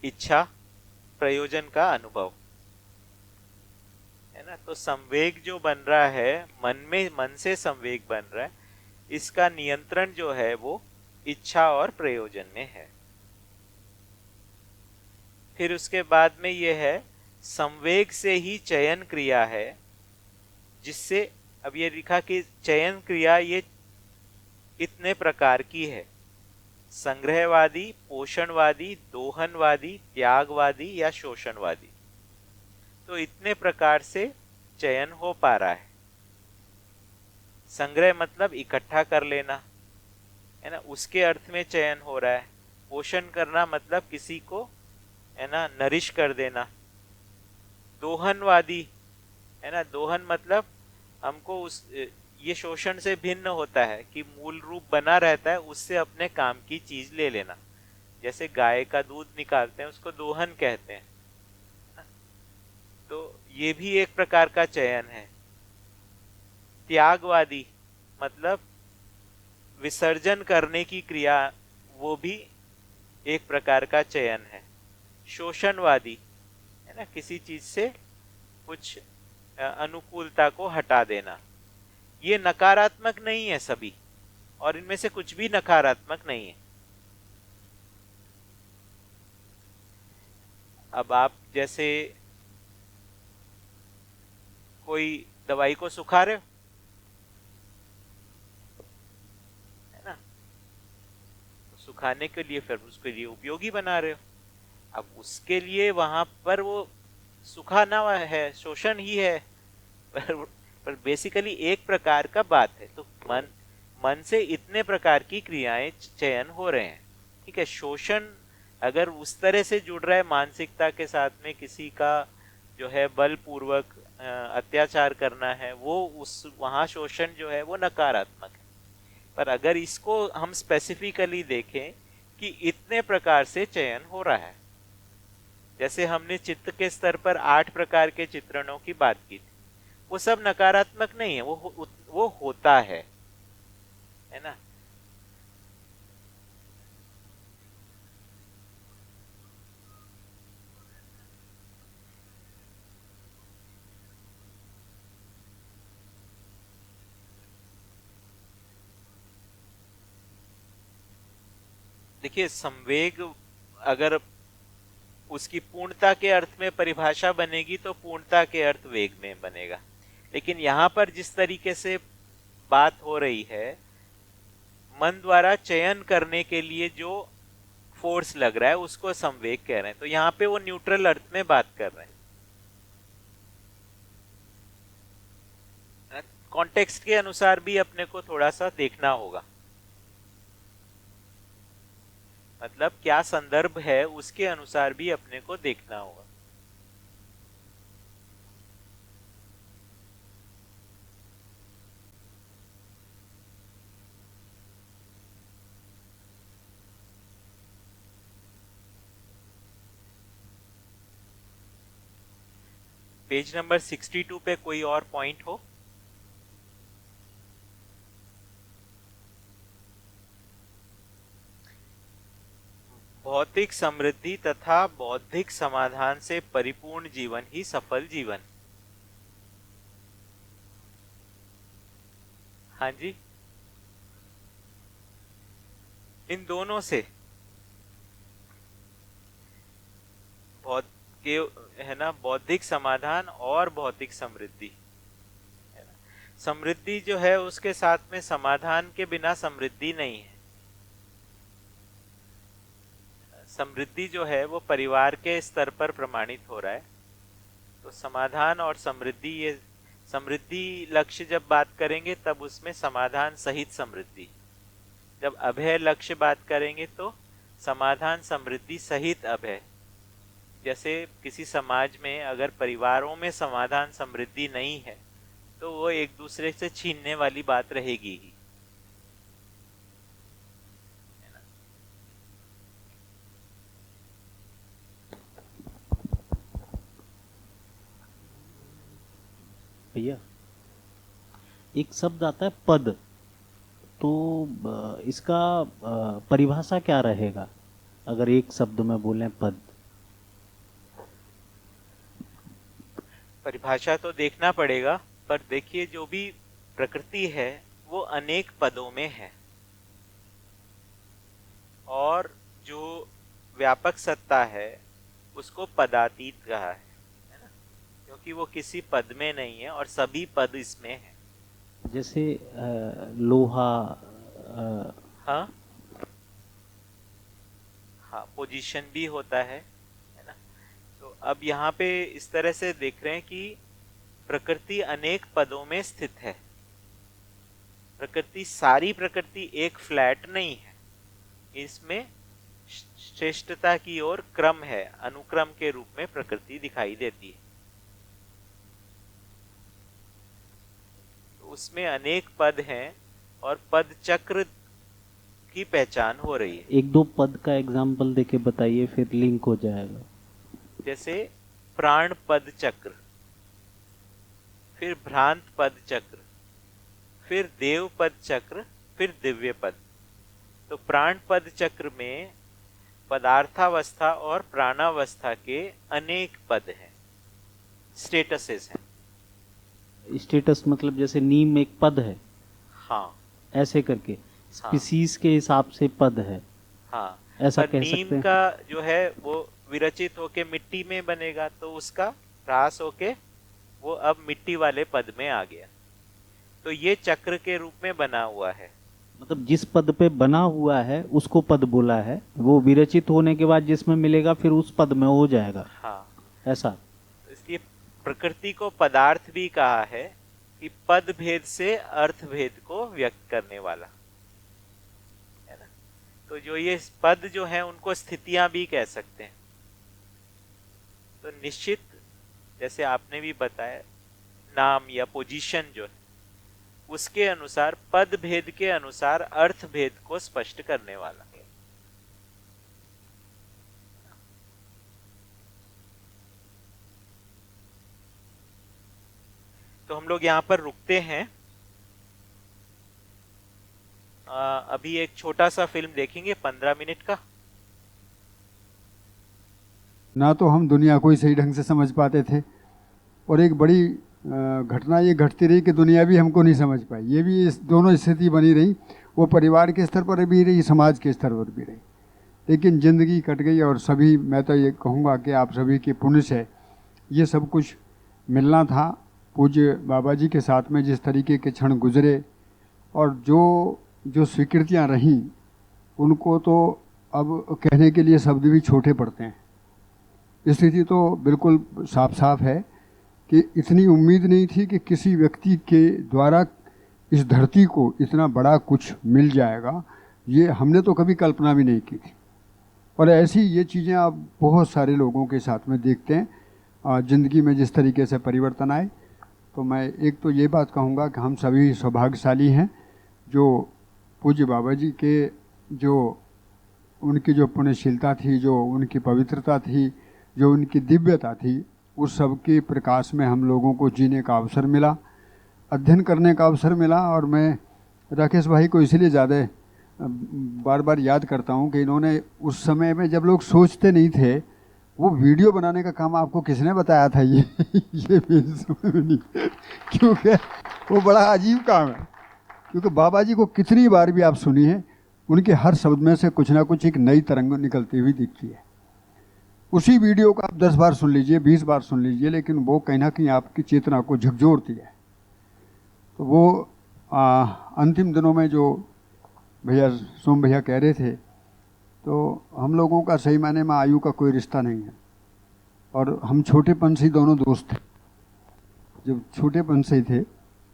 इच्छा, प्रयोजन का अनुभव, है ना। तो संवेग जो बन रहा है मन से संवेग बन रहा है, इसका नियंत्रण जो है वो इच्छा और प्रयोजन में है। फिर उसके बाद में यह है, संवेग से ही चयन क्रिया है, जिससे अब ये लिखा कि चयन क्रिया ये इतने प्रकार की है, संग्रहवादी, पोषणवादी, दोहनवादी, त्यागवादी या शोषणवादी। तो इतने प्रकार से चयन हो पा रहा है। संग्रह मतलब इकट्ठा कर लेना, है ना, उसके अर्थ में चयन हो रहा है। पोषण करना मतलब किसी को, है ना, नरिश कर देना। दोहनवादी, है ना, दोहन मतलब हमको ये शोषण से भिन्न होता है कि मूल रूप बना रहता है, उससे अपने काम की चीज ले लेना। जैसे गाय का दूध निकालते हैं उसको दोहन कहते हैं, तो ये भी एक प्रकार का चयन है। त्यागवादी मतलब विसर्जन करने की क्रिया, वो भी एक प्रकार का चयन है। शोषणवादी है ना, किसी चीज से कुछ अनुकूलता को हटा देना। ये नकारात्मक नहीं है सभी, और इनमें से कुछ भी नकारात्मक नहीं है। अब आप जैसे कोई दवाई को सुखा रहे हो, है ना, तो सुखाने के लिए फिर उसके लिए उपयोगी बना रहे हो। अब उसके लिए वहां पर वो सुखाना है, शोषण ही है, पर बेसिकली एक प्रकार का बात है। तो मन से इतने प्रकार की क्रियाएं चयन हो रहे हैं, ठीक है। शोषण अगर उस तरह से जुड़ रहा है मानसिकता के साथ में, किसी का जो है बलपूर्वक अत्याचार करना है, वो उस वहाँ शोषण जो है वो नकारात्मक है। पर अगर इसको हम स्पेसिफिकली देखें कि इतने प्रकार से चयन हो रहा है, जैसे हमने चित्त के स्तर पर 8 प्रकार के चित्रणों की बात की थी, वो सब नकारात्मक नहीं है, वो होता है ना। देखिए, संवेग अगर उसकी पूर्णता के अर्थ में परिभाषा बनेगी तो पूर्णता के अर्थ वेग में बनेगा। लेकिन यहाँ पर जिस तरीके से बात हो रही है, मन द्वारा चयन करने के लिए जो फोर्स लग रहा है उसको संवेग कह रहे हैं। तो यहाँ पे वो न्यूट्रल अर्थ में बात कर रहे हैं। कॉन्टेक्स्ट के अनुसार भी अपने को थोड़ा सा देखना होगा, मतलब क्या संदर्भ है उसके अनुसार भी अपने को देखना होगा। पेज नंबर 62 पे कोई और पॉइंट हो? भौतिक समृद्धि तथा बौद्धिक समाधान से परिपूर्ण जीवन ही सफल जीवन। हाँ जी, इन दोनों से है ना, बौद्धिक समाधान और भौतिक समृद्धि है ना। समृद्धि जो है उसके साथ में समाधान के बिना समृद्धि नहीं है। समृद्धि जो है वो परिवार के स्तर पर प्रमाणित हो रहा है। तो समाधान और समृद्धि, ये समृद्धि लक्ष्य जब बात करेंगे तब उसमें समाधान सहित समृद्धि, जब अभय लक्ष्य बात करेंगे तो समाधान समृद्धि सहित अभय। जैसे किसी समाज में अगर परिवारों में समाधान समृद्धि नहीं है तो वो एक दूसरे से छीनने वाली बात रहेगी ही। भैया एक शब्द आता है पद, तो इसका परिभाषा क्या रहेगा अगर एक शब्द में बोलें पद? परिभाषा तो देखना पड़ेगा, पर देखिए जो भी प्रकृति है वो अनेक पदों में है, और जो व्यापक सत्ता है उसको पदातीत कहा है ना, क्योंकि वो किसी पद में नहीं है और सभी पद इसमें है। जैसे लोहा, हाँ हाँ, पोजीशन भी होता है ना। तो अब यहाँ पे इस तरह से देख रहे हैं कि प्रकृति अनेक पदों में स्थित है। प्रकृति, सारी प्रकृति एक फ्लैट नहीं है, इसमें श्रेष्ठता की ओर क्रम है, अनुक्रम के रूप में प्रकृति दिखाई देती है। तो उसमें अनेक पद हैं और पद चक्र की पहचान हो रही है। एक दो पद का एग्जाम्पल देके बताइए, फिर लिंक हो जाएगा। जैसे प्राण पद चक्र, फिर भ्रांत पद चक्र, फिर देव पद चक्र, फिर दिव्य पद। तो प्राण पद चक्र में पदार्थावस्था और प्राणावस्था के अनेक पद हैं, स्टेटसेस हैं। स्टेटस मतलब जैसे नीम एक पद है, हाँ, ऐसे करके स्पीसीज के हिसाब से पद है, हाँ, ऐसा पर कह नीम सकते हैं। का जो है वो विरचित होके मिट्टी में बनेगा, तो उसका ह्रास होके वो अब मिट्टी वाले पद में आ गया। तो ये चक्र के रूप में बना हुआ है। मतलब जिस पद पे बना हुआ है उसको पद बोला है, वो विरचित होने के बाद जिसमें मिलेगा फिर उस पद में हो जाएगा। हाँ, ऐसा। इसलिए प्रकृति को पदार्थ भी कहा है कि पद भेद से अर्थ भेद को व्यक्त करने वाला है ना। तो जो ये पद जो है उनको स्थितियां भी कह सकते हैं। तो निश्चित जैसे आपने भी बताया, नाम या पोजीशन जो है उसके अनुसार, पद भेद के अनुसार अर्थ भेद को स्पष्ट करने वाला। तो हम लोग यहाँ पर रुकते हैं। अभी एक छोटा सा फिल्म देखेंगे 15 मिनट का। ना तो हम दुनिया को ही सही ढंग से समझ पाते थे, और एक बड़ी घटना ये घटती रही कि दुनिया भी हमको नहीं समझ पाई। ये भी इस दोनों स्थिति बनी रही, वो परिवार के स्तर पर भी रही, समाज के स्तर पर भी रही। लेकिन ज़िंदगी कट गई, और सभी, मैं तो ये कहूँगा कि आप सभी के पुण्य से ये सब कुछ मिलना था। पूज्य बाबा जी के साथ में जिस तरीके के क्षण गुजरे और जो स्वीकृतियाँ रहीं, उनको तो अब कहने के लिए शब्द भी छोटे पड़ते हैं। स्थिति तो बिल्कुल साफ साफ है कि इतनी उम्मीद नहीं थी कि किसी व्यक्ति के द्वारा इस धरती को इतना बड़ा कुछ मिल जाएगा। ये हमने तो कभी कल्पना भी नहीं की थी। और ऐसी ये चीज़ें आप बहुत सारे लोगों के साथ में देखते हैं ज़िंदगी में जिस तरीके से परिवर्तन आए। तो मैं एक तो ये बात कहूँगा कि हम सभी सौभाग्यशाली हैं जो पूज्य बाबा जी के जो उनकी जो पुण्यशीलता थी, जो उनकी पवित्रता थी, जो उनकी दिव्यता थी, उस सब के प्रकाश में हम लोगों को जीने का अवसर मिला, अध्ययन करने का अवसर मिला। और मैं राकेश भाई को इसलिए ज़्यादा बार बार याद करता हूँ कि इन्होंने उस समय में जब लोग सोचते नहीं थे, वो वीडियो बनाने का काम आपको किसने बताया था ये मेरी समझ में नहीं, क्योंकि वो बड़ा अजीब काम है। क्योंकि बाबा जी को कितनी बार भी आप सुनिए, उनके हर शब्द में से कुछ ना कुछ एक नई तरंग निकलती हुई दिखती है। उसी वीडियो को आप 10 बार सुन लीजिए, 20 बार सुन लीजिए, लेकिन वो कहीं ना कहीं आपकी चेतना को झकझोरती है। तो वो अंतिम दिनों में जो भैया सोम भैया कह रहे थे, तो हम लोगों का सही मायने में आयु का कोई रिश्ता नहीं है, और हम छोटेपन से ही दोनों दोस्त थे। जब छोटेपन से ही थे,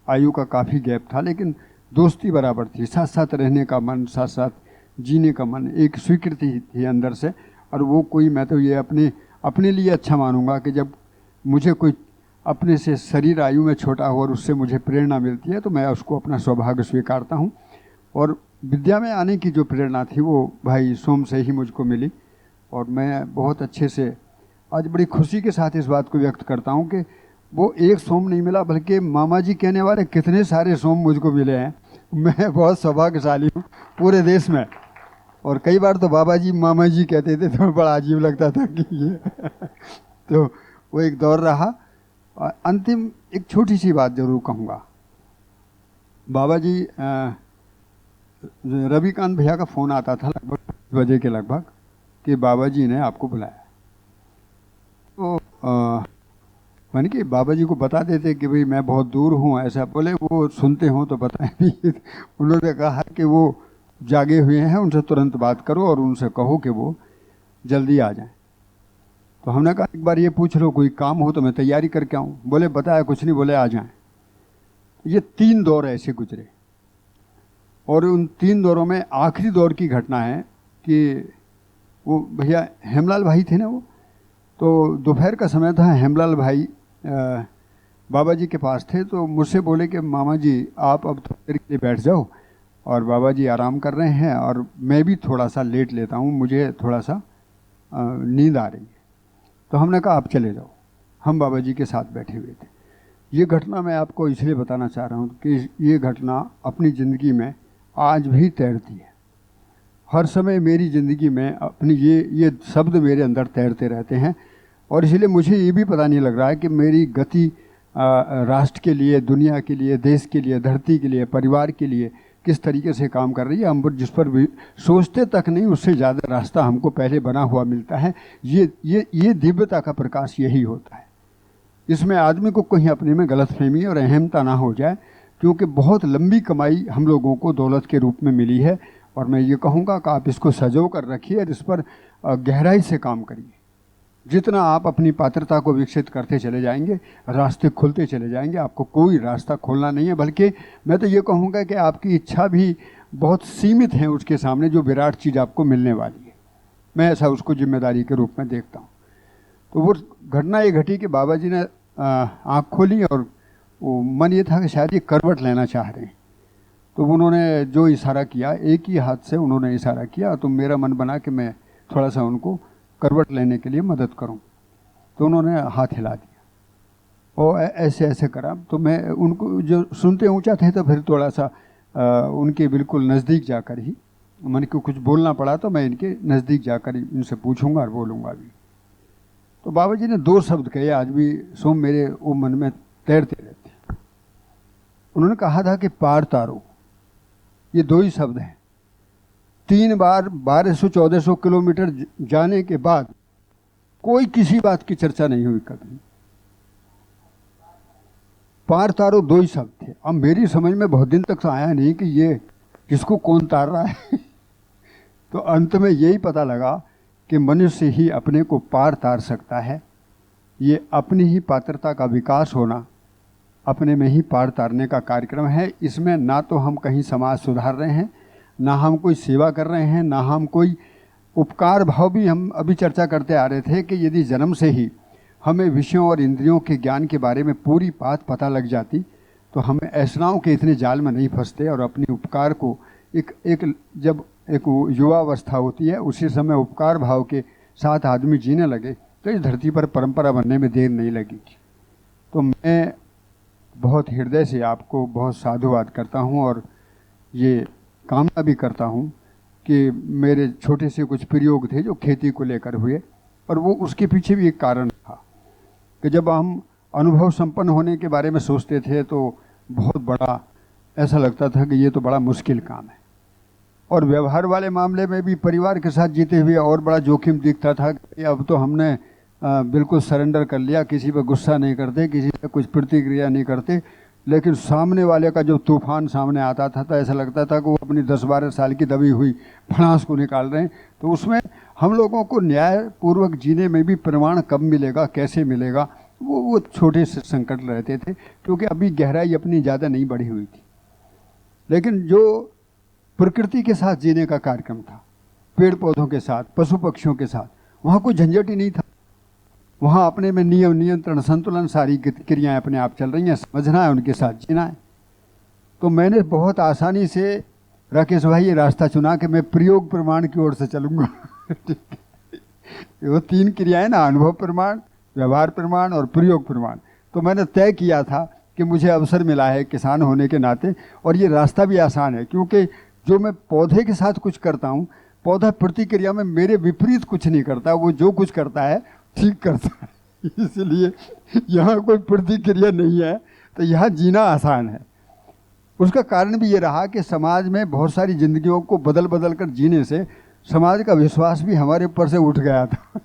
आयु का काफ़ी गैप था, लेकिन दोस्ती बराबर थी, साथ साथ रहने का मन, साथ साथ जीने का मन, एक स्वीकृति थी अंदर से। और वो कोई, मैं तो ये अपने लिए अच्छा मानूंगा कि जब मुझे कोई अपने से शरीर आयु में छोटा हो और उससे मुझे प्रेरणा मिलती है, तो मैं उसको अपना सौभाग्य स्वीकारता हूँ। और विद्या में आने की जो प्रेरणा थी वो भाई सोम से ही मुझको मिली, और मैं बहुत अच्छे से आज बड़ी खुशी के साथ इस बात को व्यक्त करता हूँ कि वो एक सोम नहीं मिला, बल्कि मामा जी कहने वाले कितने सारे सोम मुझको मिले हैं। मैं बहुत सौभाग्यशाली हूँ पूरे देश में। और कई बार तो बाबा जी मामा जी कहते थे, तो बड़ा अजीब लगता था कि ये तो वो एक दौर रहा। और अंतिम एक छोटी सी बात जरूर कहूँगा। बाबा जी रविकांत भैया का फ़ोन आता था लगभग 10 बजे के लगभग कि बाबा जी ने आपको बुलाया। तो मैंने कि बाबा जी को बता देते कि भाई मैं बहुत दूर हूँ, ऐसा बोले, वो सुनते हो तो बताएं भी। उन्होंने कहा कि वो जागे हुए हैं, उनसे तुरंत बात करो और उनसे कहो कि वो जल्दी आ जाएं। तो हमने कहा एक बार ये पूछ लो कोई काम हो तो मैं तैयारी करके आऊँ। बोले बताया कुछ नहीं, बोले आ जाएं। ये 3 दौर ऐसे गुजरे, और उन 3 दौरों में आखिरी दौर की घटना है कि वो भैया हेमलाल भाई थे ना, वो तो दोपहर का समय था। हेमलाल भाई बाबा जी के पास थे, तो मुझसे बोले कि मामा जी आप अब थोड़ी देर के लिए बैठ जाओ, और बाबा जी आराम कर रहे हैं और मैं भी थोड़ा सा लेट लेता हूँ, मुझे थोड़ा सा नींद आ रही है। तो हमने कहा आप चले जाओ। हम बाबा जी के साथ बैठे हुए थे। ये घटना मैं आपको इसलिए बताना चाह रहा हूँ कि ये घटना अपनी ज़िंदगी में आज भी तैरती है। हर समय मेरी ज़िंदगी में अपनी ये शब्द मेरे अंदर तैरते रहते हैं, और इसलिए मुझे ये भी पता नहीं लग रहा है कि मेरी गति राष्ट्र के लिए, दुनिया के लिए, देश के लिए, धरती के लिए, परिवार के लिए किस तरीके से काम कर रही है। हम जिस पर भी सोचते तक नहीं, उससे ज़्यादा रास्ता हमको पहले बना हुआ मिलता है। ये दिव्यता का प्रकाश यही होता है। इसमें आदमी को कहीं अपने में गलतफहमी और अहमता ना हो जाए, क्योंकि बहुत लंबी कमाई हम लोगों को दौलत के रूप में मिली है। और मैं ये कहूँगा कि आप इसको सजो कर रखिए और इस पर गहराई से काम करिए। जितना आप अपनी पात्रता को विकसित करते चले जाएंगे, रास्ते खुलते चले जाएंगे। आपको कोई रास्ता खोलना नहीं है, बल्कि मैं तो ये कहूँगा कि आपकी इच्छा भी बहुत सीमित है उसके सामने, जो विराट चीज़ आपको मिलने वाली है। मैं ऐसा उसको जिम्मेदारी के रूप में देखता हूँ। तो वो घटना ये घटी कि बाबा जी ने आँख खोली और वो मन ये था कि शायद ये करवट लेना चाह रहे हैं। तो उन्होंने जो इशारा किया, एक ही हाथ से उन्होंने इशारा किया, तो मेरा मन बना कि मैं थोड़ा सा उनको करवट लेने के लिए मदद करूं। तो उन्होंने हाथ हिला दिया और ऐसे ऐसे करा। तो मैं उनको जो सुनते ऊंचा थे, तो फिर थोड़ा सा उनके बिल्कुल नज़दीक जाकर ही मन को कुछ बोलना पड़ा। तो मैं इनके नज़दीक जाकर ही इनसे पूछूंगा और बोलूँगा भी। तो बाबा जी ने 2 शब्द कहे, आज भी सो मेरे वो मन में तैरते रहते हैं। उन्होंने कहा था कि पार तारो, ये 2 ही शब्द हैं। 3 बार 1200-1400 किलोमीटर जाने के बाद कोई किसी बात की चर्चा नहीं हुई कभी। पार तारो 2 ही शब्द थे। अब मेरी समझ में बहुत दिन तक तो आया नहीं कि ये किसको कौन तार रहा है। तो अंत में यही पता लगा कि मनुष्य ही अपने को पार तार सकता है। ये अपनी ही पात्रता का विकास होना, अपने में ही पार तारने का कार्यक्रम है। इसमें ना तो हम कहीं समाज सुधार रहे हैं, ना हम कोई सेवा कर रहे हैं, ना हम कोई उपकार भाव। भी हम अभी चर्चा करते आ रहे थे कि यदि जन्म से ही हमें विषयों और इंद्रियों के ज्ञान के बारे में पूरी बात पता लग जाती, तो हम ऐसनाओं के इतने जाल में नहीं फंसते और अपने उपकार को जब एक युवावस्था होती है, उसी समय उपकार भाव के साथ आदमी जीने लगे, तो इस धरती पर परंपरा बनने में देर नहीं लगेगी। तो मैं बहुत हृदय से आपको बहुत साधुवाद करता हूँ और ये कामना भी करता हूँ कि मेरे छोटे से कुछ प्रयोग थे जो खेती को लेकर हुए, और वो उसके पीछे भी एक कारण था कि जब हम अनुभव संपन्न होने के बारे में सोचते थे तो बहुत बड़ा ऐसा लगता था कि ये तो बड़ा मुश्किल काम है। और व्यवहार वाले मामले में भी परिवार के साथ जीते हुए और बड़ा जोखिम दिखता था कि अब तो हमने बिल्कुल सरेंडर कर लिया, किसी पर गुस्सा नहीं करते, किसी से कुछ प्रतिक्रिया नहीं करते। लेकिन सामने वाले का जो तूफान सामने आता था तो ऐसा लगता था कि वो अपनी 10-12 साल की दबी हुई भड़ास को निकाल रहे हैं। तो उसमें हम लोगों को न्यायपूर्वक जीने में भी प्रमाण कब मिलेगा, कैसे मिलेगा, वो छोटे से संकट रहते थे, क्योंकि अभी गहराई अपनी ज़्यादा नहीं बढ़ी हुई थी। लेकिन जो प्रकृति के साथ जीने का कार्यक्रम था, पेड़ पौधों के साथ, पशु पक्षियों के साथ, वहाँ कोई झंझट ही नहीं था। वहाँ अपने में नियम, नियंत्रण, संतुलन, सारी क्रियाएं अपने आप चल रही हैं, समझना है, उनके साथ जीना है। तो मैंने बहुत आसानी से राकेश भाई ये रास्ता चुना कि मैं प्रयोग प्रमाण की ओर से चलूँगा। वो 3 क्रियाएं ना, अनुभव प्रमाण, व्यवहार प्रमाण और प्रयोग प्रमाण। तो मैंने तय किया था कि मुझे अवसर मिला है किसान होने के नाते, और ये रास्ता भी आसान है, क्योंकि जो मैं पौधे के साथ कुछ करता हूँ, पौधा प्रतिक्रिया में मेरे विपरीत कुछ नहीं करता, वो जो कुछ करता है ठीक करता है। इसलिए यहाँ कोई प्रतिक्रिया नहीं है, तो यहाँ जीना आसान है। उसका कारण भी ये रहा कि समाज में बहुत सारी जिंदगियों को बदल बदल कर जीने से समाज का विश्वास भी हमारे ऊपर से उठ गया था।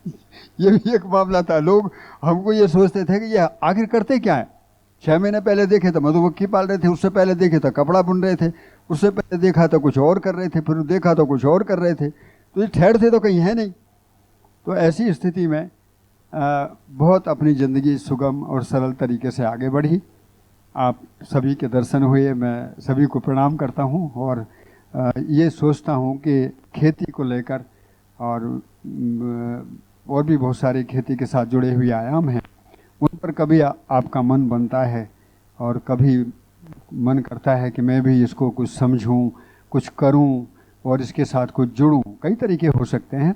ये भी एक मामला था। लोग हमको ये सोचते थे कि ये आखिर करते क्या है। 6 महीने पहले देखे तो मधुमक्खी पाल रहे थे, उससे पहले देखे तो कपड़ा बुन रहे थे, उससे पहले देखा तो कुछ और कर रहे थे, फिर देखा तो कुछ और कर रहे थे। तो ये ठहरते तो कहीं है नहीं। तो ऐसी स्थिति में बहुत अपनी ज़िंदगी सुगम और सरल तरीके से आगे बढ़ी। आप सभी के दर्शन हुए, मैं सभी को प्रणाम करता हूँ और ये सोचता हूँ कि खेती को लेकर और भी बहुत सारे खेती के साथ जुड़े हुए आयाम हैं, उन पर कभी आपका मन बनता है और कभी मन करता है कि मैं भी इसको कुछ समझूं, कुछ करूं और इसके साथ कुछ जुड़ूं, कई तरीके हो सकते हैं।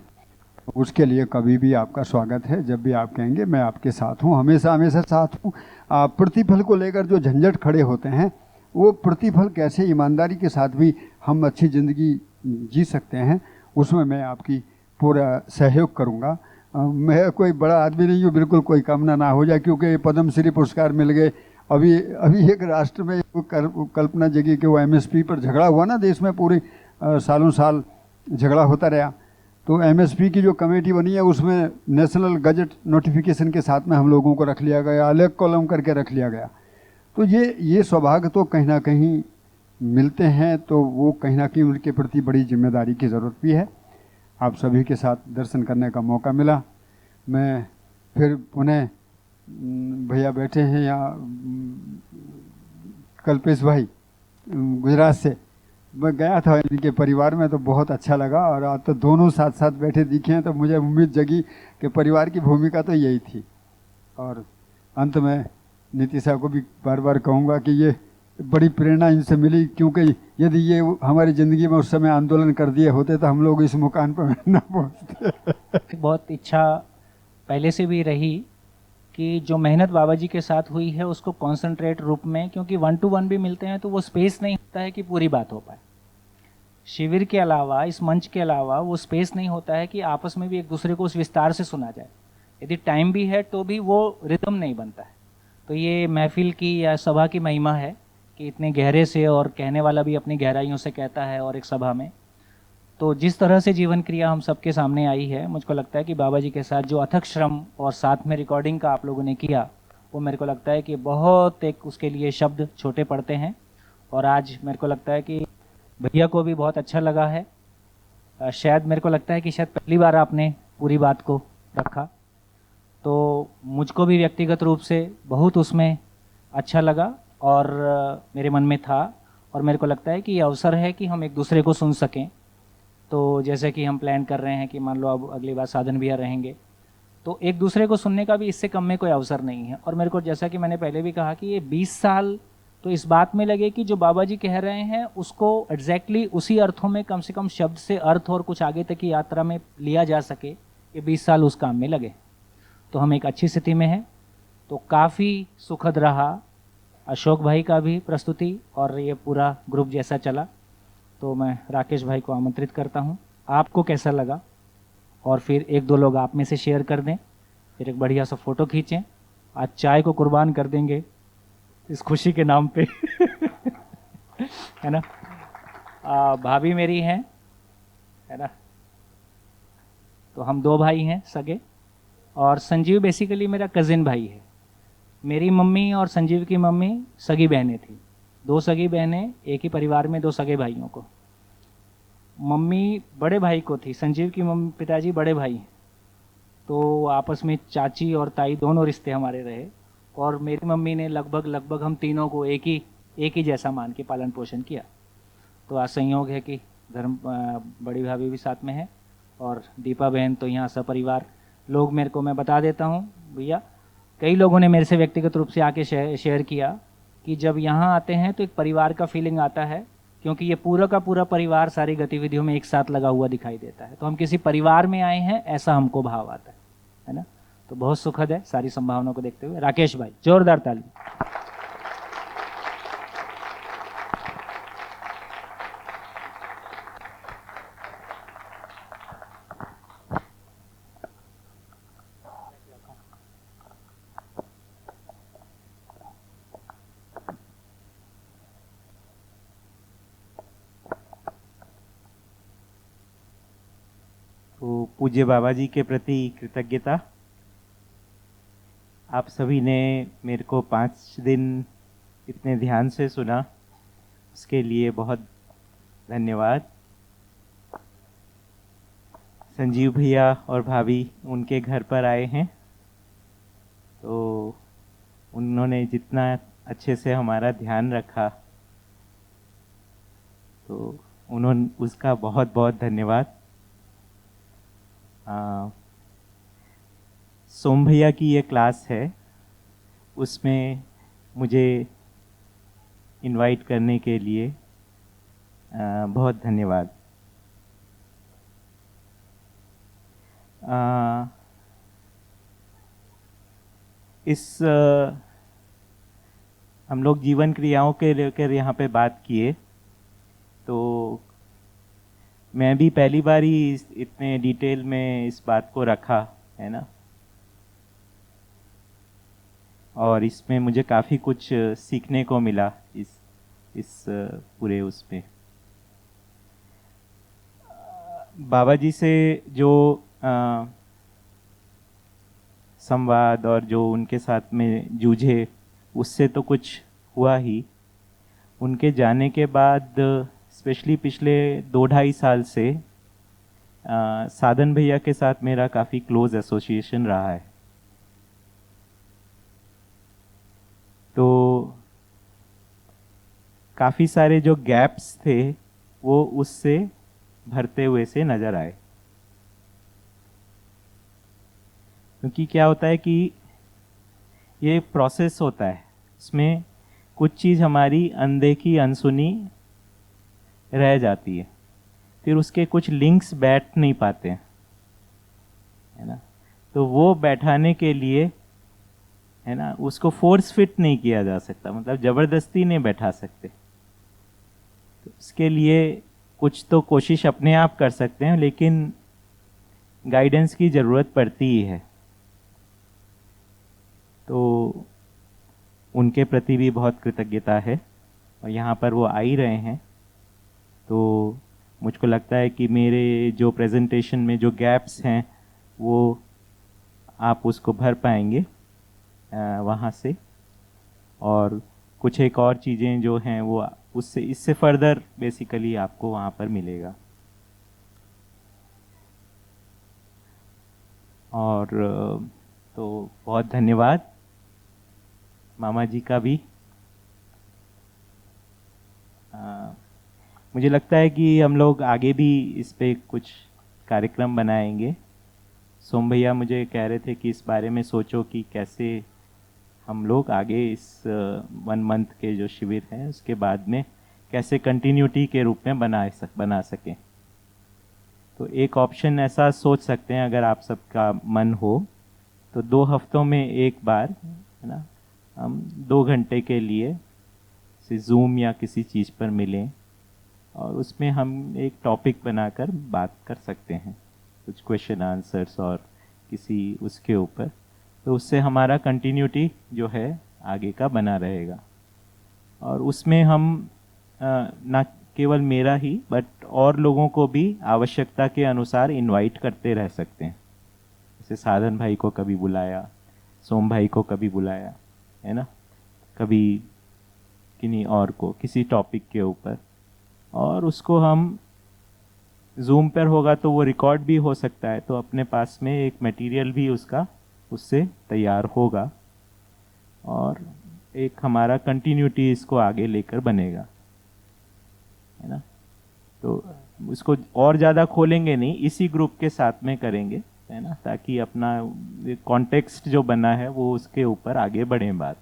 उसके लिए कभी भी आपका स्वागत है। जब भी आप कहेंगे मैं आपके साथ हूँ, हमेशा हमेशा साथ हूँ। प्रतिफल को लेकर जो झंझट खड़े होते हैं, वो प्रतिफल कैसे ईमानदारी के साथ भी हम अच्छी ज़िंदगी जी सकते हैं, उसमें मैं आपकी पूरा सहयोग करूँगा। मैं कोई बड़ा आदमी नहीं हूँ, बिल्कुल कोई कामना ना हो जाए, क्योंकि पद्मश्री पुरस्कार मिल गए। अभी एक राष्ट्र में कल्पना जगी कि वो एमएसपी पर झगड़ा हुआ ना, देश में पूरे सालों साल झगड़ा होता रहा। तो एमएसपी की जो कमेटी बनी है उसमें नेशनल गजट नोटिफिकेशन के साथ में हम लोगों को रख लिया गया, अलग कॉलम करके रख लिया गया। तो ये सौभाग्य तो कहीं ना कहीं मिलते हैं, तो वो कहीं ना कहीं उनके प्रति बड़ी जिम्मेदारी की ज़रूरत भी है। आप सभी के साथ दर्शन करने का मौका मिला। मैं फिर पुनः भैया बैठे हैं यहाँ, कल्पेश भाई गुजरात से, मैं गया था इनके परिवार में, तो बहुत अच्छा लगा। और आज तो दोनों साथ साथ बैठे दिखे हैं, तो मुझे उम्मीद जगी कि परिवार की भूमिका तो यही थी। और अंत में नीति साहब को भी बार बार कहूँगा कि ये बड़ी प्रेरणा इनसे मिली, क्योंकि यदि ये हमारी ज़िंदगी में उस समय आंदोलन कर दिए होते तो हम लोग इस मुकाम पर ना पहुँचते। बहुत इच्छा पहले से भी रही कि जो मेहनत बाबा जी के साथ हुई है उसको कॉन्सेंट्रेट रूप में, क्योंकि 1 to 1 भी मिलते हैं तो वो स्पेस नहीं होता है कि पूरी बात हो पाए। शिविर के अलावा, इस मंच के अलावा वो स्पेस नहीं होता है कि आपस में भी एक दूसरे को उस विस्तार से सुना जाए। यदि टाइम भी है तो भी वो रिदम नहीं बनता है। तो ये महफिल की या सभा की महिमा है कि इतने गहरे से, और कहने वाला भी अपनी गहराइयों से कहता है। और एक सभा में तो जिस तरह से जीवन क्रिया हम सबके सामने आई है, मुझको लगता है कि बाबा जी के साथ जो अथक श्रम और साथ में रिकॉर्डिंग का आप लोगों ने किया, वो मेरे को लगता है कि बहुत एक उसके लिए शब्द छोटे पड़ते हैं। और आज मेरे को लगता है कि भैया को भी बहुत अच्छा लगा है। शायद मेरे को लगता है कि शायद पहली बार आपने पूरी बात को रखा, तो मुझको भी व्यक्तिगत रूप से बहुत उसमें अच्छा लगा और मेरे मन में था। और मेरे को लगता है कि ये अवसर है कि हम एक दूसरे को सुन सकें। तो जैसे कि हम प्लान कर रहे हैं कि मान लो अब अगली बार साधन भैया रहेंगे, तो एक दूसरे को सुनने का भी इससे कम में कोई अवसर नहीं है। और मेरे को जैसा कि मैंने पहले भी कहा कि ये 20 साल तो इस बात में लगे कि जो बाबा जी कह रहे हैं उसको एग्जैक्टली उसी अर्थों में कम से कम शब्द से अर्थ और कुछ आगे तक की यात्रा में लिया जा सके, ये 20 साल उस काम में लगे। तो हम एक अच्छी स्थिति में हैं। तो काफ़ी सुखद रहा अशोक भाई का भी प्रस्तुति और ये पूरा ग्रुप जैसा चला। तो मैं राकेश भाई को आमंत्रित करता हूँ, आपको कैसा लगा, और फिर 1-2 लोग आप में से शेयर कर दें, फिर एक बढ़िया सा फोटो खींचें। आज चाय को कुर्बान कर देंगे इस खुशी के नाम पे है ना। भाभी मेरी हैं, है ना। तो हम 2 भाई हैं सगे, और संजीव बेसिकली मेरा कज़िन भाई है। मेरी मम्मी और संजीव की मम्मी सगी बहनें थी, 2 सगी बहनें एक ही परिवार में, 2 सगे भाइयों को। मम्मी बड़े भाई को थी, संजीव की मम्मी पिताजी बड़े भाई हैं, तो आपस में चाची और ताई दोनों रिश्ते हमारे रहे। और मेरी मम्मी ने लगभग हम तीनों को एक ही जैसा मान के पालन पोषण किया। तो आज संयोग है कि बड़ी भाभी भी साथ में है और दीपा बहन तो यहाँ सपरिवार लोग। मेरे को मैं बता देता हूँ भैया, कई लोगों ने मेरे से व्यक्तिगत रूप से आके शेयर किया कि जब यहाँ आते हैं तो एक परिवार का फीलिंग आता है, क्योंकि ये पूरा का पूरा परिवार सारी गतिविधियों में एक साथ लगा हुआ दिखाई देता है। तो हम किसी परिवार में आए हैं ऐसा हमको भाव आता है ना। तो बहुत सुखद है सारी संभावनाओं को देखते हुए। राकेश भाई, जोरदार ताली। तो पूज्य बाबा जी के प्रति कृतज्ञता। आप सभी ने मेरे को 5 दिन इतने ध्यान से सुना, उसके लिए बहुत धन्यवाद। संजीव भैया और भाभी उनके घर पर आए हैं, तो उन्होंने जितना अच्छे से हमारा ध्यान रखा, तो उन्होंने उसका बहुत बहुत धन्यवाद। सोम भैया की ये क्लास है, उसमें मुझे इनवाइट करने के लिए बहुत धन्यवाद। हम लोग जीवन क्रियाओं के लेकर यहाँ पे बात किए, तो मैं भी पहली बार ही इतने डिटेल में इस बात को रखा है ना, और इसमें मुझे काफ़ी कुछ सीखने को मिला इस पूरे उसमें। बाबा जी से जो संवाद और जो उनके साथ में जूझे, उससे तो कुछ हुआ ही। उनके जाने के बाद स्पेशली पिछले 2-2.5 साल से साधन भैया के साथ मेरा काफ़ी क्लोज एसोसिएशन रहा है। तो काफ़ी सारे जो गैप्स थे वो उससे भरते हुए से नज़र आए। क्योंकि क्या होता है कि ये प्रोसेस होता है, इसमें कुछ चीज़ हमारी अनदेखी अनसुनी रह जाती है, फिर उसके कुछ लिंक्स बैठ नहीं पाते हैं, है ना। तो वो बैठाने के लिए, है ना, उसको फोर्स फिट नहीं किया जा सकता, मतलब ज़बरदस्ती नहीं बैठा सकते। तो इसके लिए कुछ तो कोशिश अपने आप कर सकते हैं, लेकिन गाइडेंस की ज़रूरत पड़ती ही है। तो उनके प्रति भी बहुत कृतज्ञता है, और यहाँ पर वो आ ही रहे हैं। तो मुझको लगता है कि मेरे जो प्रेजेंटेशन में जो गैप्स हैं वो आप उसको भर पाएंगे वहाँ से, और कुछ एक और चीज़ें जो हैं वो उससे इससे फर्दर बेसिकली आपको वहाँ पर मिलेगा। और तो बहुत धन्यवाद मामा जी का भी। मुझे लगता है कि हम लोग आगे भी इस पे कुछ कार्यक्रम बनाएंगे। सोम भैया मुझे कह रहे थे कि इस बारे में सोचो कि कैसे हम लोग आगे इस 1 मंथ के जो शिविर हैं उसके बाद में कैसे कंटिन्यूटी के रूप में बना सकें। तो एक ऑप्शन ऐसा सोच सकते हैं, अगर आप सबका मन हो तो 2 हफ्तों में एक बार, है ना, हम 2 घंटे के लिए से जूम या किसी चीज़ पर मिलें, और उसमें हम एक टॉपिक बनाकर बात कर सकते हैं, कुछ क्वेश्चन आंसर्स और किसी उसके ऊपर। तो उससे हमारा कंटिन्यूटी जो है आगे का बना रहेगा, और उसमें हम ना केवल मेरा ही बट और लोगों को भी आवश्यकता के अनुसार इनवाइट करते रह सकते हैं। जैसे साधन भाई को कभी बुलाया, सोम भाई को कभी बुलाया, है ना, कभी किन्हीं और को किसी टॉपिक के ऊपर, और उसको हम जूम पर होगा तो वो रिकॉर्ड भी हो सकता है, तो अपने पास में एक मटेरियल भी उसका उससे तैयार होगा, और एक हमारा कंटिन्यूटी इसको आगे लेकर बनेगा, है ना। तो उसको और ज़्यादा खोलेंगे नहीं, इसी ग्रुप के साथ में करेंगे, है ना, ताकि अपना कॉन्टेक्स्ट जो बना है वो उसके ऊपर आगे बढ़े बात।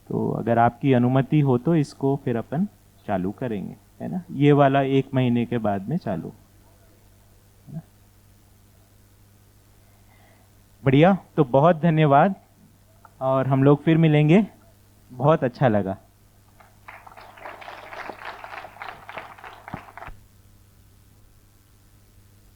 तो अगर आपकी अनुमति हो तो इसको फिर अपन चालू करेंगे, है ना, ये वाला 1 महीने के बाद में चालू, है ना। बढ़िया, तो बहुत धन्यवाद, और हम लोग फिर मिलेंगे। बहुत अच्छा लगा।